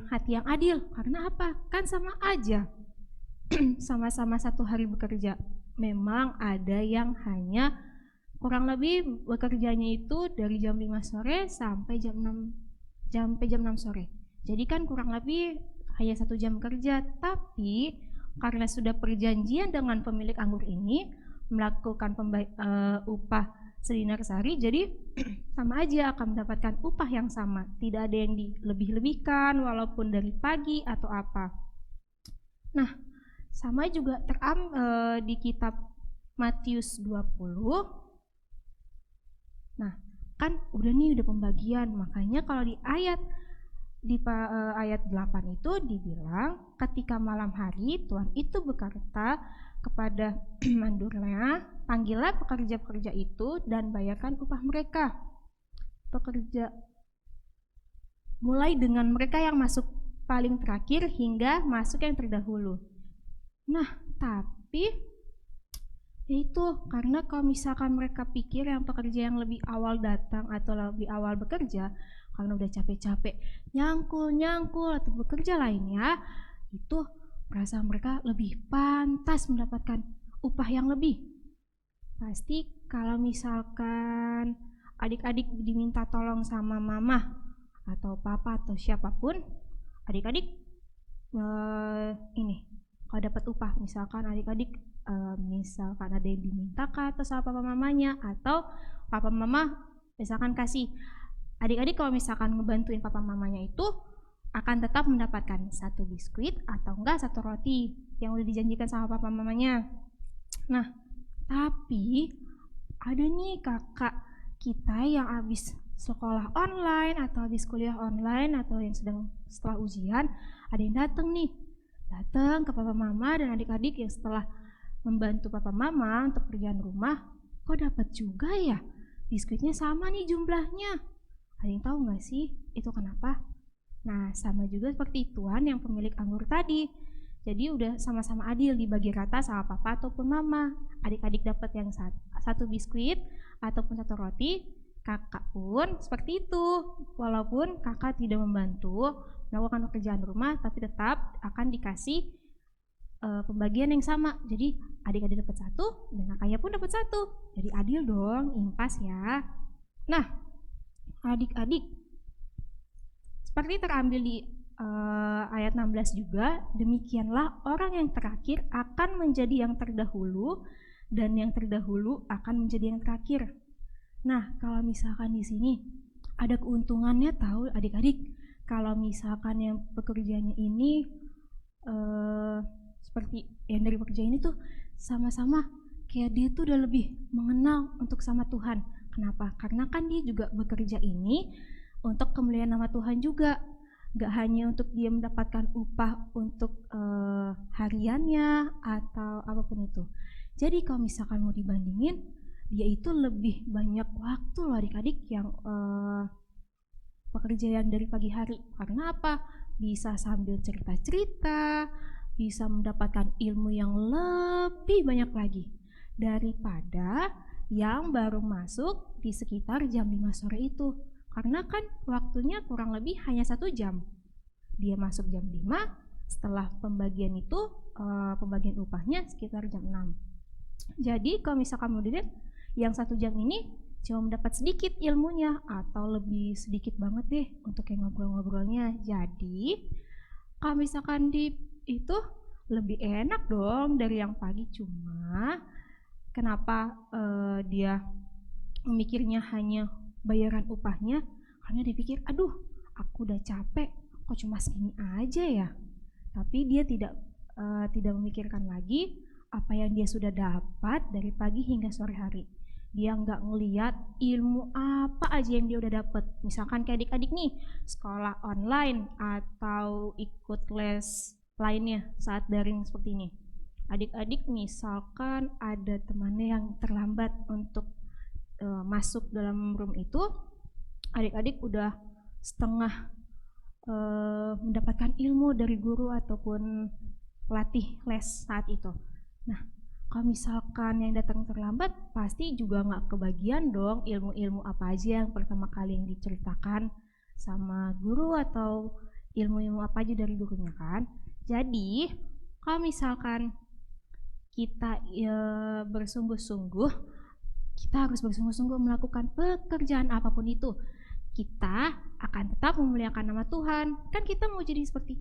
hati yang adil. Karena apa? Kan sama aja. Sama-sama 1 hari bekerja. Memang ada yang hanya kurang lebih bekerjanya itu dari jam 5 sore sampai jam 6 sore. Jadi kan kurang lebih hanya 1 jam kerja. Tapi karena sudah perjanjian dengan pemilik anggur ini melakukan upah sedinar sehari, jadi sama aja akan mendapatkan upah yang sama. Tidak ada yang dilebih-lebihkan walaupun dari pagi atau apa. Nah, sama juga di kitab Matius 20. Nah, kan udah pembagian. Makanya kalau di ayat 8 itu dibilang ketika malam hari Tuhan itu berkata kepada mandornya, panggillah pekerja-pekerja itu dan bayarkan upah mereka. Pekerja mulai dengan mereka yang masuk paling terakhir hingga masuk yang terdahulu. Nah, tapi itu karena kalau misalkan mereka pikir yang pekerja yang lebih awal datang atau lebih awal bekerja, karena udah capek-capek nyangkul atau bekerja lainnya, itu merasa mereka lebih pantas mendapatkan upah yang lebih. Pasti kalau misalkan adik-adik diminta tolong sama mama atau papa atau siapapun, adik-adik kalau dapat upah, misalkan adik-adik misalkan ada yang diminta atau sama papa mamanya, atau papa mama misalkan kasih, adik-adik kalau misalkan ngebantuin papa mamanya itu akan tetap mendapatkan 1 biskuit atau enggak 1 roti yang udah dijanjikan sama papa mamanya. Nah, tapi ada nih kakak kita yang habis sekolah online atau habis kuliah online atau yang sedang setelah ujian, ada yang datang ke papa mama dan adik-adik yang setelah membantu papa mama untuk kerjaan rumah, kok dapat juga ya biskuitnya sama nih jumlahnya. Ada yang tahu nggak sih itu kenapa? Nah, sama juga seperti Tuhan yang pemilik anggur tadi. Jadi udah sama-sama adil dibagi rata sama papa ataupun mama. Adik-adik dapat yang 1 biskuit ataupun 1 roti, kakak pun seperti itu. Walaupun kakak tidak membantu melakukan pekerjaan rumah, tapi tetap akan dikasih pembagian yang sama. Jadi adik-adik dapat 1 dan kakaknya pun dapat 1. Jadi adil dong, impas ya. Nah, adik-adik, seperti terambil di ayat 16 juga, demikianlah orang yang terakhir akan menjadi yang terdahulu dan yang terdahulu akan menjadi yang terakhir. Nah, kalau misalkan di sini ada keuntungannya tahu adik-adik, kalau misalkan yang pekerjaannya ini seperti yang dari pekerja ini tuh sama-sama kayak dia tuh udah lebih mengenal untuk sama Tuhan. Kenapa? Karena kan dia juga bekerja ini untuk kemuliaan nama Tuhan juga. Gak hanya untuk dia mendapatkan upah untuk hariannya atau apapun itu. Jadi kalau misalkan mau dibandingin, dia itu lebih banyak waktu loh adik-adik yang pekerjaan dari pagi hari. Karena apa? Bisa sambil cerita-cerita, bisa mendapatkan ilmu yang lebih banyak lagi daripada yang baru masuk di sekitar jam 5 sore itu. Karena kan waktunya kurang lebih hanya 1 jam. Dia masuk jam 5, setelah pembagian itu pembagian upahnya sekitar jam 6. Jadi kalau misalkan mau dilihat, yang 1 jam ini cuma mendapat sedikit ilmunya atau lebih sedikit banget deh untuk yang ngobrol-ngobrolnya. Jadi kalau misalkan di itu lebih enak dong dari yang pagi. Cuma kenapa dia memikirnya hanya bayaran upahnya? Karena dia pikir, aduh aku udah capek, kok cuma segini aja ya. Tapi dia tidak memikirkan lagi apa yang dia sudah dapat dari pagi hingga sore hari. Dia nggak ngeliat ilmu apa aja yang dia udah dapet. Misalkan kayak adik-adik nih, sekolah online atau ikut les lainnya saat daring seperti ini. Adik-adik misalkan ada temannya yang terlambat untuk masuk dalam room itu, adik-adik udah setengah mendapatkan ilmu dari guru ataupun pelatih les saat itu. Nah, kalau misalkan yang datang terlambat, pasti juga nggak kebagian dong ilmu-ilmu apa aja yang pertama kali yang diceritakan sama guru atau ilmu-ilmu apa aja dari gurunya kan. Jadi, kalau misalkan kita bersungguh-sungguh, kita harus bersungguh-sungguh melakukan pekerjaan apapun itu. Kita akan tetap memuliakan nama Tuhan. Kan kita mau jadi seperti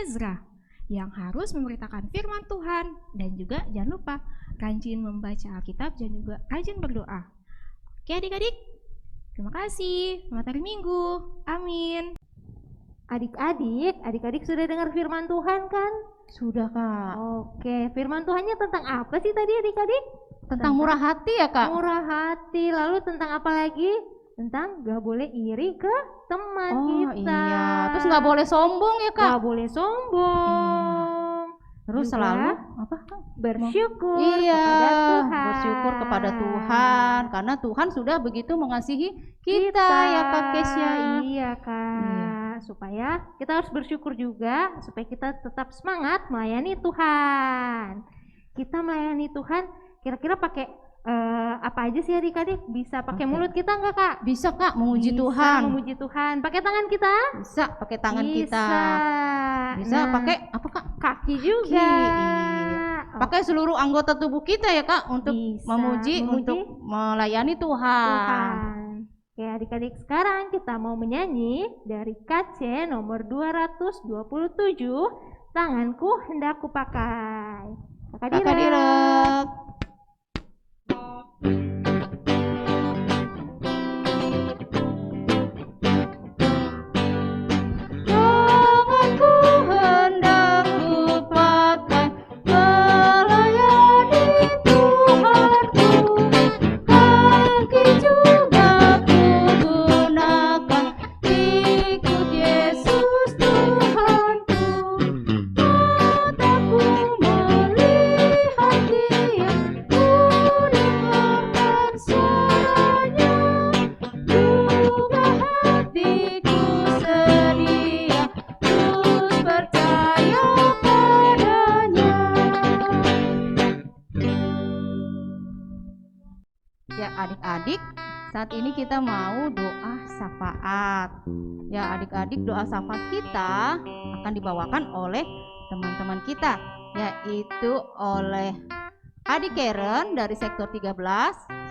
Ezra yang harus memberitakan firman Tuhan, dan juga jangan lupa rajin membaca Alkitab dan juga rajin berdoa. Oke adik-adik, terima kasih. Selamat hari Minggu. Amin. Adik-adik sudah dengar firman Tuhan kan? Sudah Kak. Oke, firman Tuhannya tentang apa sih tadi adik-adik? Tentang murah hati ya Kak? Murah hati, lalu tentang apa lagi? Tentang gak boleh iri ke teman kita. Iya, terus gak boleh sombong ya Kak? Gak boleh sombong. Terus Juga selalu apa? bersyukur Iya, kepada Tuhan. bersyukur kepada Tuhan karena Tuhan sudah begitu mengasihi kita ya Kak Kesya. Iya Kak, supaya kita harus bersyukur juga supaya kita tetap semangat melayani Tuhan. Kita melayani Tuhan kira-kira pakai apa aja sih adik-adik? Bisa pakai mulut kita enggak Kak? Bisa Kak, memuji Bisa Tuhan. memuji Tuhan. Pakai tangan kita? Bisa pakai tangan kita. Bisa Nah, pakai apa Kak? kaki juga. Iya. Pakai seluruh anggota tubuh kita ya Kak untuk Bisa memuji, untuk melayani Tuhan. Oke adik-adik, sekarang kita mau menyanyi dari KC nomor 227, Tanganku Hendak Kupakai. Kakak Direk. Tanganku hendak kupakai melayani Tuhanku, kaki juga kugunakan ikut Yesus Tuhanku. Mataku melihat Dia, ku dengarkan suaranya, juga hatiku sedia terus percaya padanya. Ya adik-adik, saat ini kita mau doa syafaat. Ya adik-adik, doa syafaat kita akan dibawakan oleh teman-teman kita, yaitu oleh adik Karen dari sektor 13.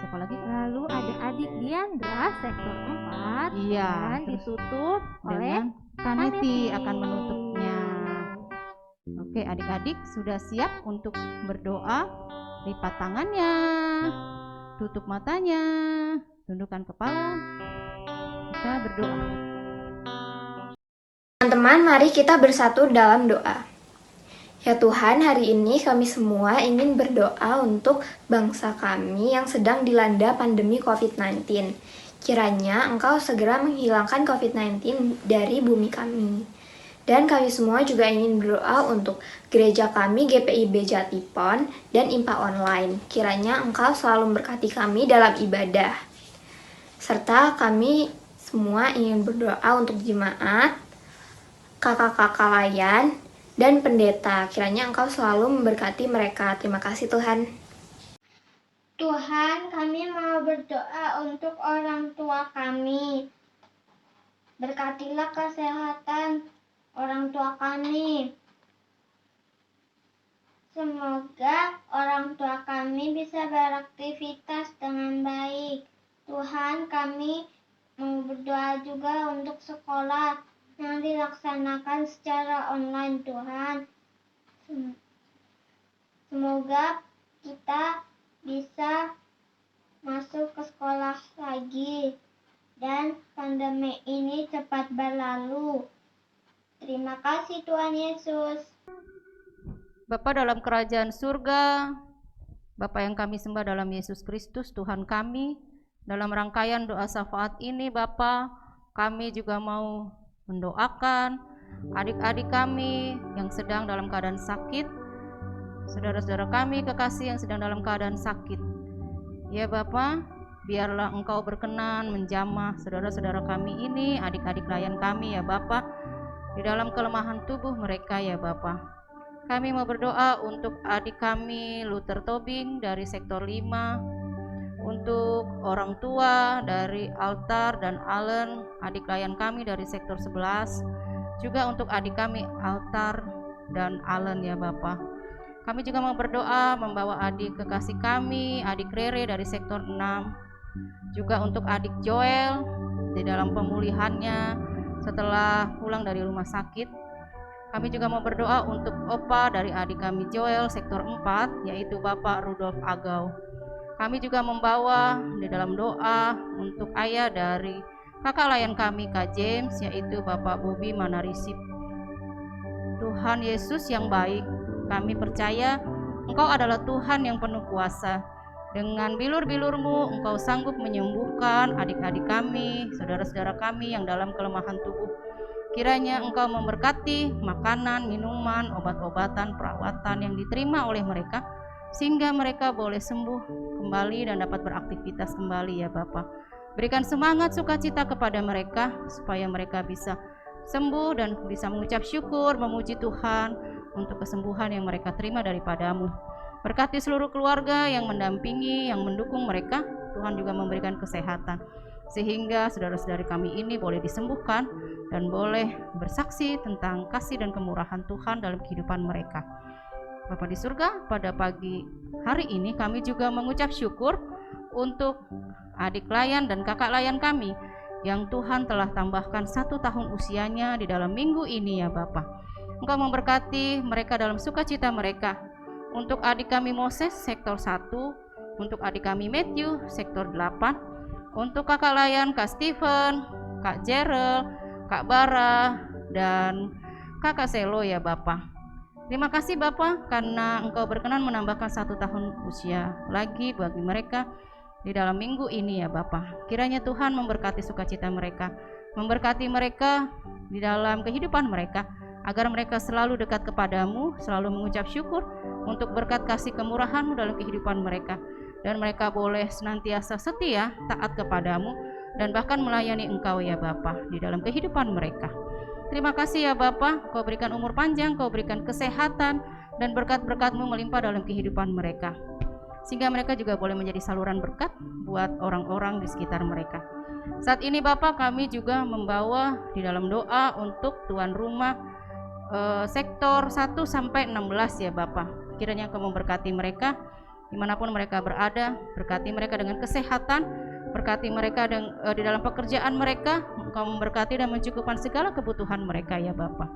Siapa lagi? Lalu ada adik Diandra sektor 4 Iya, dan terus ditutup oleh dengan Kaneti akan menutupnya. Oke, adik-adik sudah siap untuk berdoa? Lipat tangannya, tutup matanya, tundukkan kepala. Kita berdoa. Teman-teman, mari kita bersatu dalam doa. Ya Tuhan, hari ini kami semua ingin berdoa untuk bangsa kami yang sedang dilanda pandemi COVID-19. Kiranya Engkau segera menghilangkan COVID-19 dari bumi kami. Dan kami semua juga ingin berdoa untuk gereja kami GPIB Jatipon dan IMPA Online. Kiranya Engkau selalu memberkati kami dalam ibadah. Serta kami semua ingin berdoa untuk jemaat, kakak-kakak layan, dan pendeta. Kiranya Engkau selalu memberkati mereka. Terima kasih Tuhan. Tuhan, kami mau berdoa untuk orang tua kami. Berkatilah kesehatan orang tua kami. Semoga orang tua kami bisa beraktivitas dengan baik. Tuhan, kami mau berdoa juga untuk sekolah yang dilaksanakan secara online, Tuhan. Semoga kita bisa masuk ke sekolah lagi dan pandemi ini cepat berlalu. Terima kasih Tuhan Yesus. Bapa dalam kerajaan surga, Bapa yang kami sembah dalam Yesus Kristus, Tuhan kami, dalam rangkaian doa syafaat ini Bapa, kami juga mau mendoakan adik-adik kami yang sedang dalam keadaan sakit, saudara-saudara kami kekasih yang sedang dalam keadaan sakit. Ya Bapa, biarlah Engkau berkenan menjamah saudara-saudara kami ini, adik-adik layan kami ya Bapa, di dalam kelemahan tubuh mereka ya Bapa. Kami mau berdoa untuk adik kami Luther Tobing dari sektor 5, untuk orang tua dari Altar dan Allen, adik layan kami dari sektor 11, juga untuk adik kami Altar dan Allen ya Bapa. Kami juga mau berdoa membawa adik kekasih kami, adik Rere dari sektor 6, juga untuk adik Joel di dalam pemulihannya setelah pulang dari rumah sakit. Kami juga mau berdoa untuk opa dari adik kami Joel sektor 4, yaitu Bapak Rudolf Agau. Kami juga membawa di dalam doa untuk ayah dari kakak layan kami Kak James, yaitu Bapak Bobi Manarisip. Tuhan Yesus yang baik, kami percaya Engkau adalah Tuhan yang penuh kuasa. Dengan bilur-bilur-Mu Engkau sanggup menyembuhkan adik-adik kami, saudara-saudara kami yang dalam kelemahan tubuh. Kiranya Engkau memberkati makanan, minuman, obat-obatan, perawatan yang diterima oleh mereka, sehingga mereka boleh sembuh kembali dan dapat beraktivitas kembali ya Bapa. Berikan semangat sukacita kepada mereka supaya mereka bisa sembuh dan bisa mengucap syukur, memuji Tuhan untuk kesembuhan yang mereka terima daripada-Mu. Berkati seluruh keluarga yang mendampingi, yang mendukung mereka. Tuhan juga memberikan kesehatan sehingga saudara-saudari kami ini boleh disembuhkan dan boleh bersaksi tentang kasih dan kemurahan Tuhan dalam kehidupan mereka. Bapa di surga, pada pagi hari ini kami juga mengucap syukur untuk adik layan dan kakak layan kami yang Tuhan telah tambahkan 1 tahun usianya di dalam minggu ini ya Bapa. Engkau memberkati mereka dalam sukacita mereka. Untuk adik kami Moses sektor 1, untuk adik kami Matthew sektor 8, untuk kakak layan Kak Steven, Kak Jerel, Kak Bara, dan Kakak Selo ya Bapa. Terima kasih Bapa karena Engkau berkenan menambahkan 1 tahun usia lagi bagi mereka di dalam minggu ini ya Bapa. Kiranya Tuhan memberkati sukacita mereka, memberkati mereka di dalam kehidupan mereka, agar mereka selalu dekat kepadamu, selalu mengucap syukur untuk berkat kasih kemurahan-Mu dalam kehidupan mereka, dan mereka boleh senantiasa setia, taat kepadamu, dan bahkan melayani Engkau ya Bapa di dalam kehidupan mereka. Terima kasih ya Bapa, Kau berikan umur panjang, Kau berikan kesehatan, dan berkat-berkat-Mu melimpah dalam kehidupan mereka, sehingga mereka juga boleh menjadi saluran berkat buat orang-orang di sekitar mereka. Saat ini Bapa, kami juga membawa di dalam doa untuk tuan rumah sektor 1 sampai 16 ya Bapa. Kiranya Engkau memberkati mereka dimanapun mereka berada, berkati mereka dengan kesehatan, Berkati mereka di dalam pekerjaan mereka, Engkau memberkati dan mencukupkan segala kebutuhan mereka ya Bapa.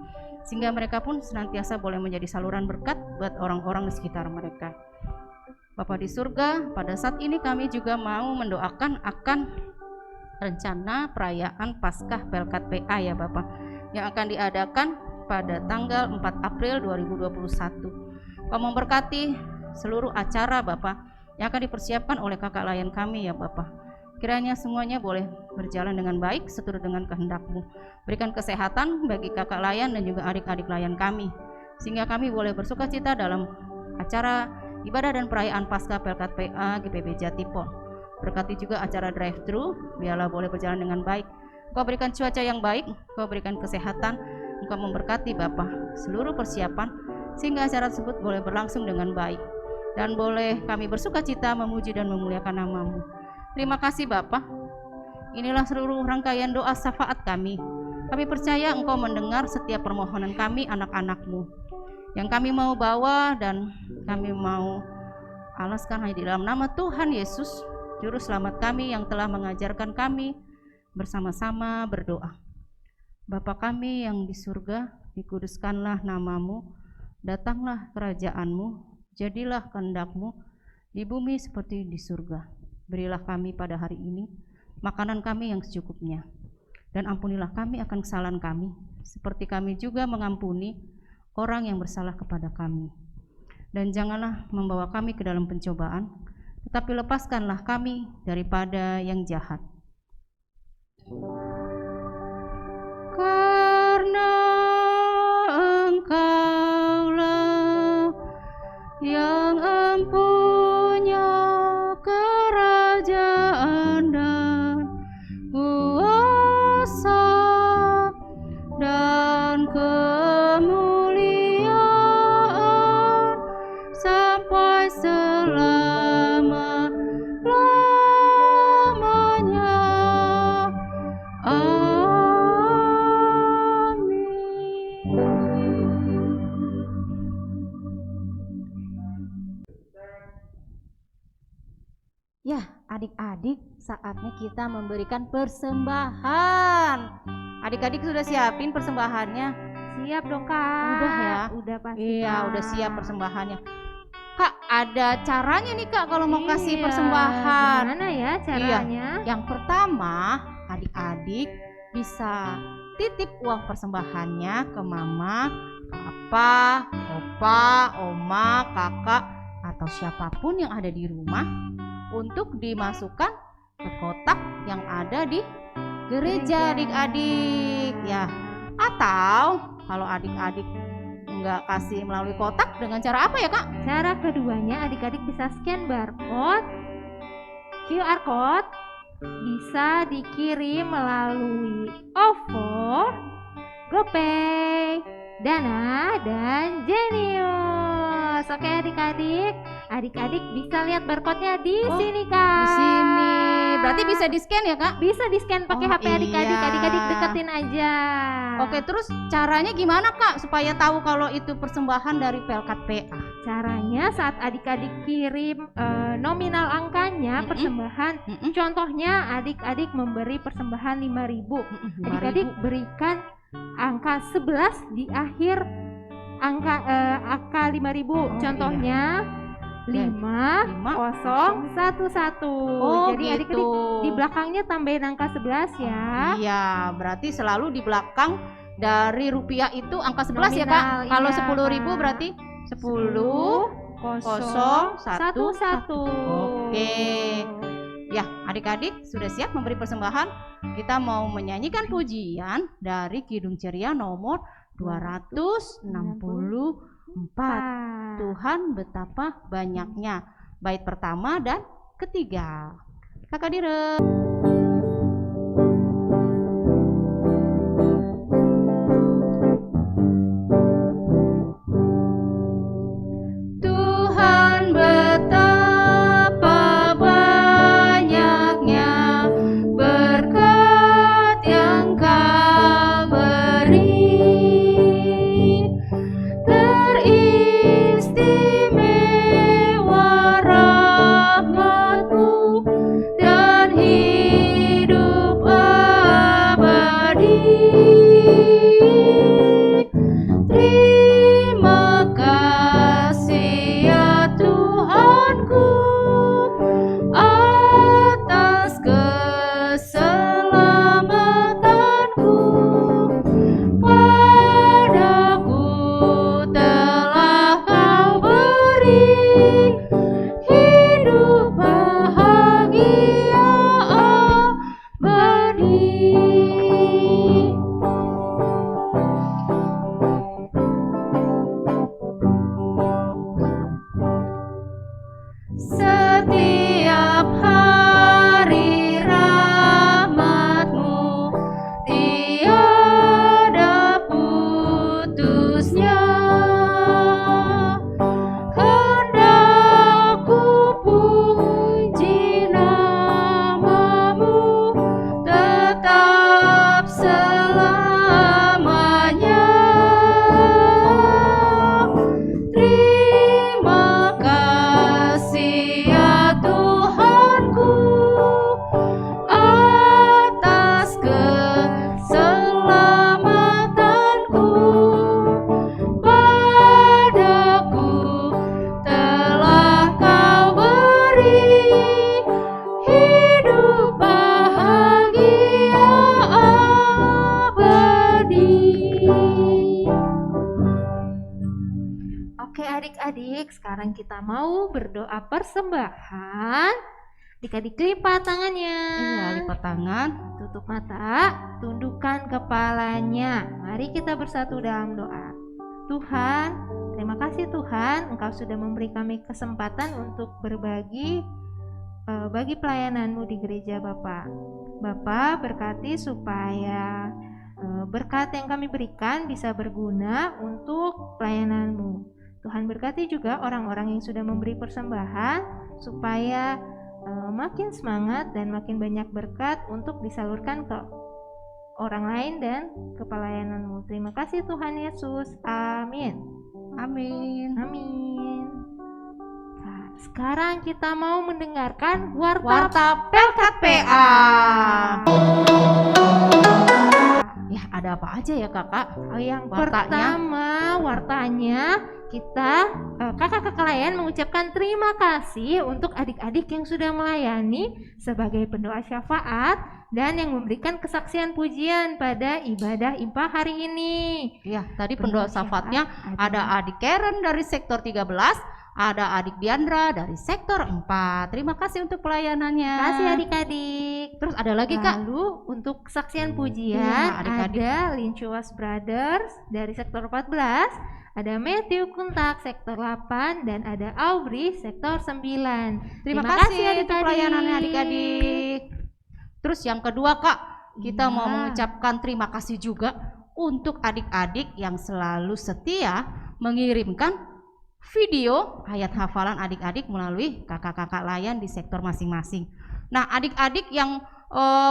Sehingga mereka pun senantiasa boleh menjadi saluran berkat buat orang-orang di sekitar mereka. Bapa di surga, pada saat ini kami juga mau mendoakan akan rencana perayaan Paskah Pelkat PA ya Bapa, yang akan diadakan pada tanggal 4 April 2021. Kau memberkati seluruh acara Bapa yang akan dipersiapkan oleh kakak layan kami ya Bapa. Kiranya semuanya boleh berjalan dengan baik seturut dengan kehendak-Mu. Berikan kesehatan bagi kakak layan dan juga adik-adik layan kami, sehingga kami boleh bersukacita dalam acara ibadah dan perayaan Paskah Pelkat PA GPB Jatipon. Berkati juga acara drive-thru, biarlah boleh berjalan dengan baik. Kau berikan cuaca yang baik, Kau berikan kesehatan, Engkau memberkati Bapa seluruh persiapan, sehingga acara tersebut boleh berlangsung dengan baik, dan boleh kami bersukacita memuji dan memuliakan nama-Mu. Terima kasih Bapa. Inilah seluruh rangkaian doa syafaat kami. Kami percaya Engkau mendengar setiap permohonan kami anak-anak-Mu yang kami mau bawa, dan kami mau alaskan hanya di dalam nama Tuhan Yesus, Juru Selamat kami yang telah mengajarkan kami bersama-sama berdoa. Bapa kami yang di surga, dikuduskanlah nama-Mu, datanglah kerajaan-Mu, jadilah kehendak-Mu di bumi seperti di surga. Berilah kami pada hari ini makanan kami yang secukupnya, dan ampunilah kami akan kesalahan kami, seperti kami juga mengampuni orang yang bersalah kepada kami. Dan janganlah membawa kami ke dalam pencobaan, tetapi lepaskanlah kami daripada yang jahat. Karena Engkaulah yang empunya kerajaan dan kuasa dan kemuliaan sampai selama-lamanya. Amin. Ya, adik-adik, saatnya kita memberikan persembahan. Adik-adik sudah siapin persembahannya? Siap dong Kak. Udah ya? Udah pasti. Iya, Kak. udah siap persembahannya. Kak, ada caranya nih Kak kalau mau kasih Iya, persembahan. Gimana ya caranya? Yang pertama, adik-adik bisa titip uang persembahannya ke mama, papa, opa, oma, kakak, atau siapapun yang ada di rumah untuk dimasukkan ke kotak yang ada di gereja adik-adik ya. Atau kalau adik-adik nggak kasih melalui kotak, dengan cara apa ya Kak? Cara keduanya adik-adik bisa scan barcode, QR code, bisa dikirim melalui OVO, GoPay, Dana, dan Genius. Oke adik-adik bisa lihat barcode-nya di sini Kak. Di sini. Berarti bisa di-scan ya Kak? Bisa di-scan pakai HP adik-adik. iya. Adik-adik deketin aja. Oke, terus caranya gimana Kak supaya tahu kalau itu persembahan dari Pelkat PA? Caranya saat adik-adik kirim nominal angkanya persembahan. Contohnya adik-adik memberi persembahan 5.000. Adik-adik berikan angka 11 di akhir angka 5.000. Contohnya 5011. Jadi adik-adik di belakangnya tambahin angka 11 ya. Iya, berarti selalu di belakang dari rupiah itu angka 11 ya Kak. Nominal, Kalau iya, 10.000 Kak. berarti 10.011. Oke. Ya, adik-adik sudah siap memberi persembahan? Kita mau menyanyikan pujian dari Kidung Ceria nomor 264. Tuhan betapa banyaknya. Bait pertama dan ketiga. Kakak Dire. Tuhan betapa banyaknya berkat yang Kau beri, teristimewa rahmat-Mu dan hidup Oke adik-adik, sekarang kita mau berdoa persembahan. Adik-adik lipat tangannya. Iya, lipat tangan. Tutup mata, tundukkan kepalanya. Mari kita bersatu dalam doa. Tuhan, terima kasih Tuhan, Engkau sudah memberi kami kesempatan untuk berbagi bagi pelayanan-Mu di gereja Bapak. Bapak berkati supaya berkat yang kami berikan bisa berguna untuk pelayanan-Mu. Tuhan berkati juga orang-orang yang sudah memberi persembahan supaya makin semangat dan makin banyak berkat untuk disalurkan ke orang lain dan ke pelayanan-Mu. Terima kasih Tuhan Yesus. Amin. Amin. Amin. Nah, sekarang kita mau mendengarkan warta Warta Pelkat PA. Ya, ada apa aja ya kakak? Yang Wartanya? pertama, wartanya kita kakak-kakak layan mengucapkan terima kasih untuk adik-adik yang sudah melayani sebagai pendoa syafaat dan yang memberikan kesaksian pujian pada ibadah IMPA hari ini. Ya, tadi pendoa syafaatnya ada adik Karen dari sektor 13, ada adik Diandra dari sektor 4. Terima kasih untuk pelayanannya. Terima kasih adik-adik. Terus ada lagi kak? Lalu untuk kesaksian pujian Iya, adik-adik. ada Lincuas Brothers dari sektor 14, ada Matthew Kuntak sektor 8 dan ada Aubrey sektor 9. Terima kasih untuk pelayanannya adik-adik. Terus yang kedua kak, kita mau Iya. mengucapkan terima kasih juga untuk adik-adik yang selalu setia mengirimkan video ayat hafalan adik-adik melalui kakak-kakak layan di sektor masing-masing. Nah, adik-adik yang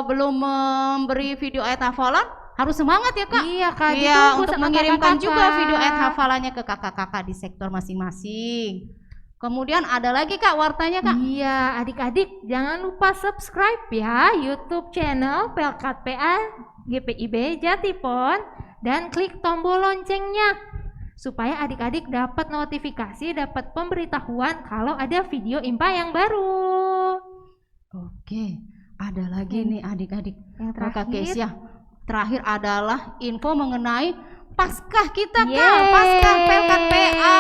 belum memberi video ayat hafalan harus semangat ya kak. Iya kak, Iya, ditunggu untuk sama mengirimkan kakak-kakak. juga video ayat hafalannya ke kakak-kakak di sektor masing-masing. Kemudian ada lagi kak wartanya kak. Iya, adik-adik jangan lupa subscribe ya YouTube channel Pelkat PA GPIB Jatipon dan klik tombol loncengnya supaya adik-adik dapat notifikasi, dapat pemberitahuan kalau ada video IMPA yang baru. Oke, ada lagi nih adik-adik. Yang Kakak terakhir, Kesia. Terakhir adalah info mengenai Paskah kita kak. Yeay. Paskah Pelkat PA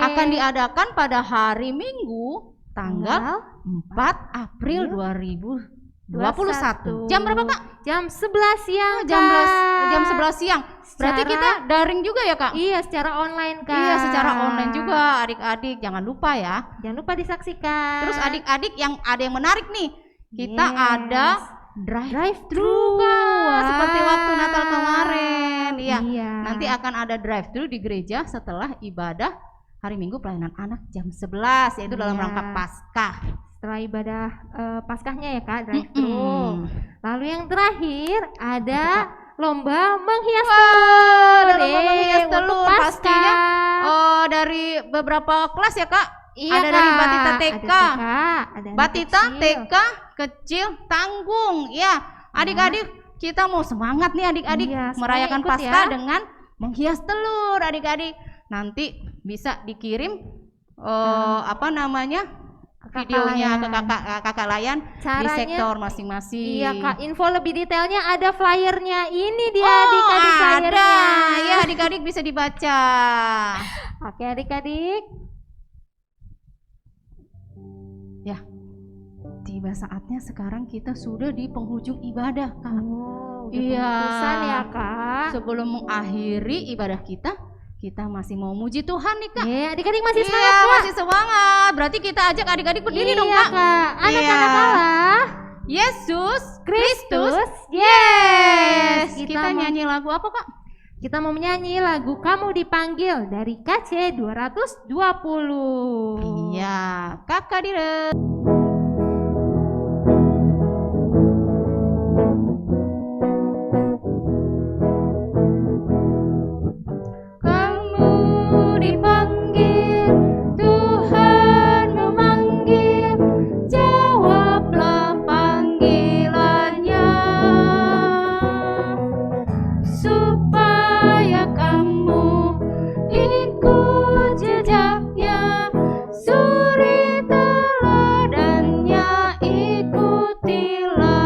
akan diadakan pada hari Minggu tanggal 4 April 2021. Jam berapa kak? Jam 11 siang. Jam Kak. 11 siang. Berarti Secara- kita daring juga ya kak? Iya, secara online kak. Iya, secara online juga adik-adik. Jangan lupa ya. Jangan lupa disaksikan. Terus adik-adik yang ada yang menarik nih. Kita Yes. ada drive-thru Wah. Kak, seperti waktu Natal kemarin. Iya. Iya. Nanti akan ada drive-thru di gereja setelah ibadah hari Minggu pelayanan anak jam 11 yaitu dalam Iya. rangka Paskah. Setelah ibadah Paskahnya ya kak, drive-thru. Mm-mm. Lalu yang terakhir ada lomba menghias Wah, telur. ada lomba menghias Untuk telur. Paskah. Pastinya dari beberapa kelas ya kak. Iya, ada dari Kak. Batita Ada TK. ada anak Batita kecil. TK kecil tanggung. Ya, adik-adik kita mau semangat nih adik-adik Iya, semuanya merayakan ikut Paskah ya. dengan menghias telur adik-adik. Nanti bisa dikirim apa namanya Kakak videonya ke layan. kakak layan di Caranya- sektor masing-masing. Iya kak, info lebih detailnya ada flyernya. Ini dia Oh, adik-adik flyernya. ada. Ya, adik-adik bisa dibaca. Oke adik-adik. Ya, tiba saatnya sekarang kita sudah di penghujung ibadah, Kak. Oh, udah Iya. pengutusan ya kak. Sebelum mengakhiri ibadah kita masih mau muji Tuhan nih, Kak. Iya, adik-adik masih Iya, semangat kak. masih semangat. Berarti kita ajak adik-adik berdiri Iya, dong, Kak. Anak-anak Iya. Allah. Yesus Kristus. Kristus. Yes. Kita nyanyi lagu apa, Kak? Kita mau menyanyi lagu Kamu Dipanggil dari KC 220. Iya, Kakak Dire. Kamu dipanggil, Tuhan memanggil, jawablah panggilannya, supaya kamu ikut jejaknya, suri teladannya ikutilah.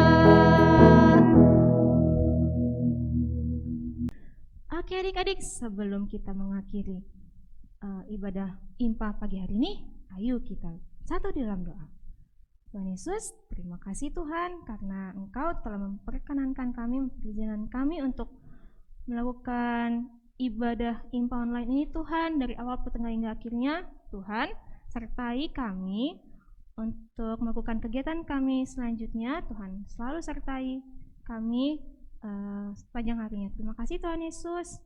Oke adik-adik, sebelum kita mengakhiri ibadah IMPA pagi hari ini, ayo kita satu di dalam doa. Tuhan Yesus, terima kasih Tuhan karena Engkau telah memperkenankan kami, perizinan kami untuk melakukan ibadah IMPA online ini Tuhan, dari awal pertengahan hingga akhirnya. Tuhan, sertai kami untuk melakukan kegiatan kami selanjutnya. Tuhan, selalu sertai kami sepanjang harinya. Terima kasih Tuhan Yesus.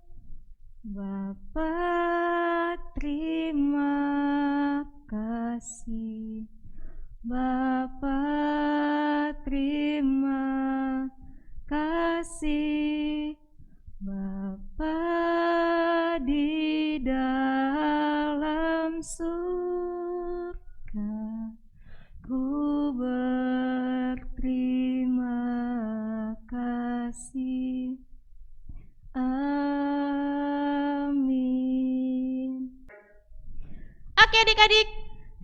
Bapa, terima kasih. Bapa, terima kasih. Bapa di dalam surga, ku berterima kasih. Amin. Oke adik-adik,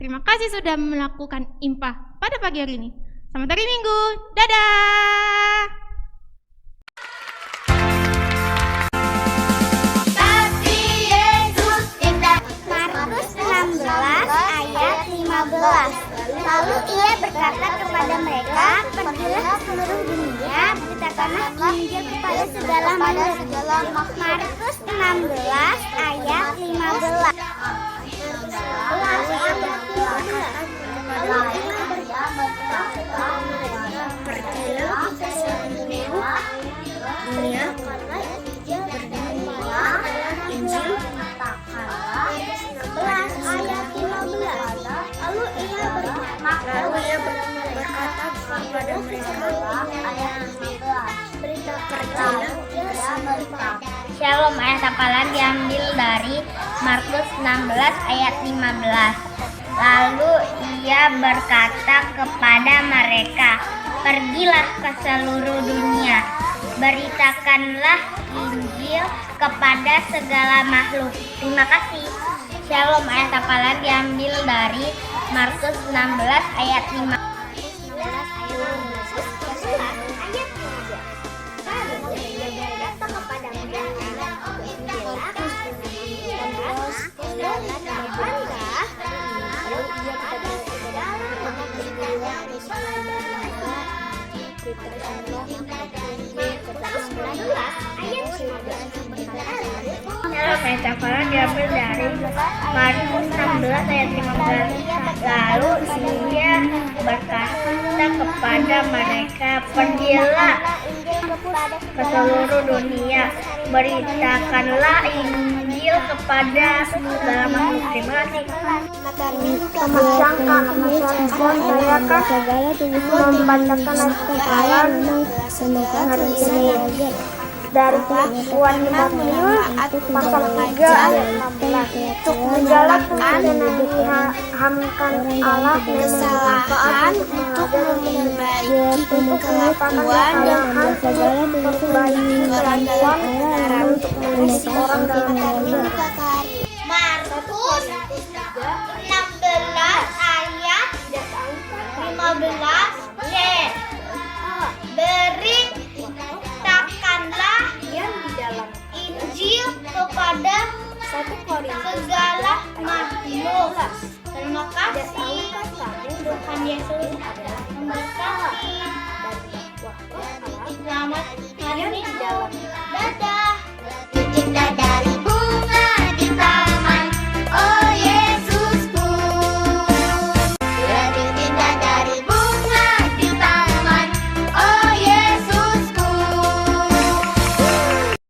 terima kasih sudah melakukan IMPA pada pagi hari ini. Selamat hari Minggu, dadah! Markus 16 ayat 15. Lalu ia berkata kepada mereka, pergilah ke seluruh dunia, beritakanlah Injil kepada segala makhluk. Markus 16 ayat 15. Pergilah ke seluruh dunia, Injil ayat 15. Lalu ia berkata kepada mereka, Shalom. Ayat hafalan diambil dari Markus 16 ayat 15. Lalu ia berkata kepada mereka, pergilah ke seluruh dunia, beritakanlah Injil kepada segala makhluk. Terima kasih. Shalom. Ayat hafalan diambil dari Markus 16 ayat 15. Ayat hafalan diambil dari Markus 16 ayat 15. Lalu ia berkata kepada mereka, pergilah ke seluruh dunia, beritakanlah Injil kepada segala makhluk. Terima kasih. Saya akan membacakan ayat hari ini dari Tuhan pasal 3 ayat 16. Segala pujian yang dihamkan Allah kesalahan untuk memperbaiki pengakuan dan segala perbaikan untuk mengisi orang dalam kekari. Markus 16 ayat 15. Beritakanlah Injil kepada segala makhluk. Terima kasih. Tuhan Yesus memberkati. Selamat hari ini. Dadah.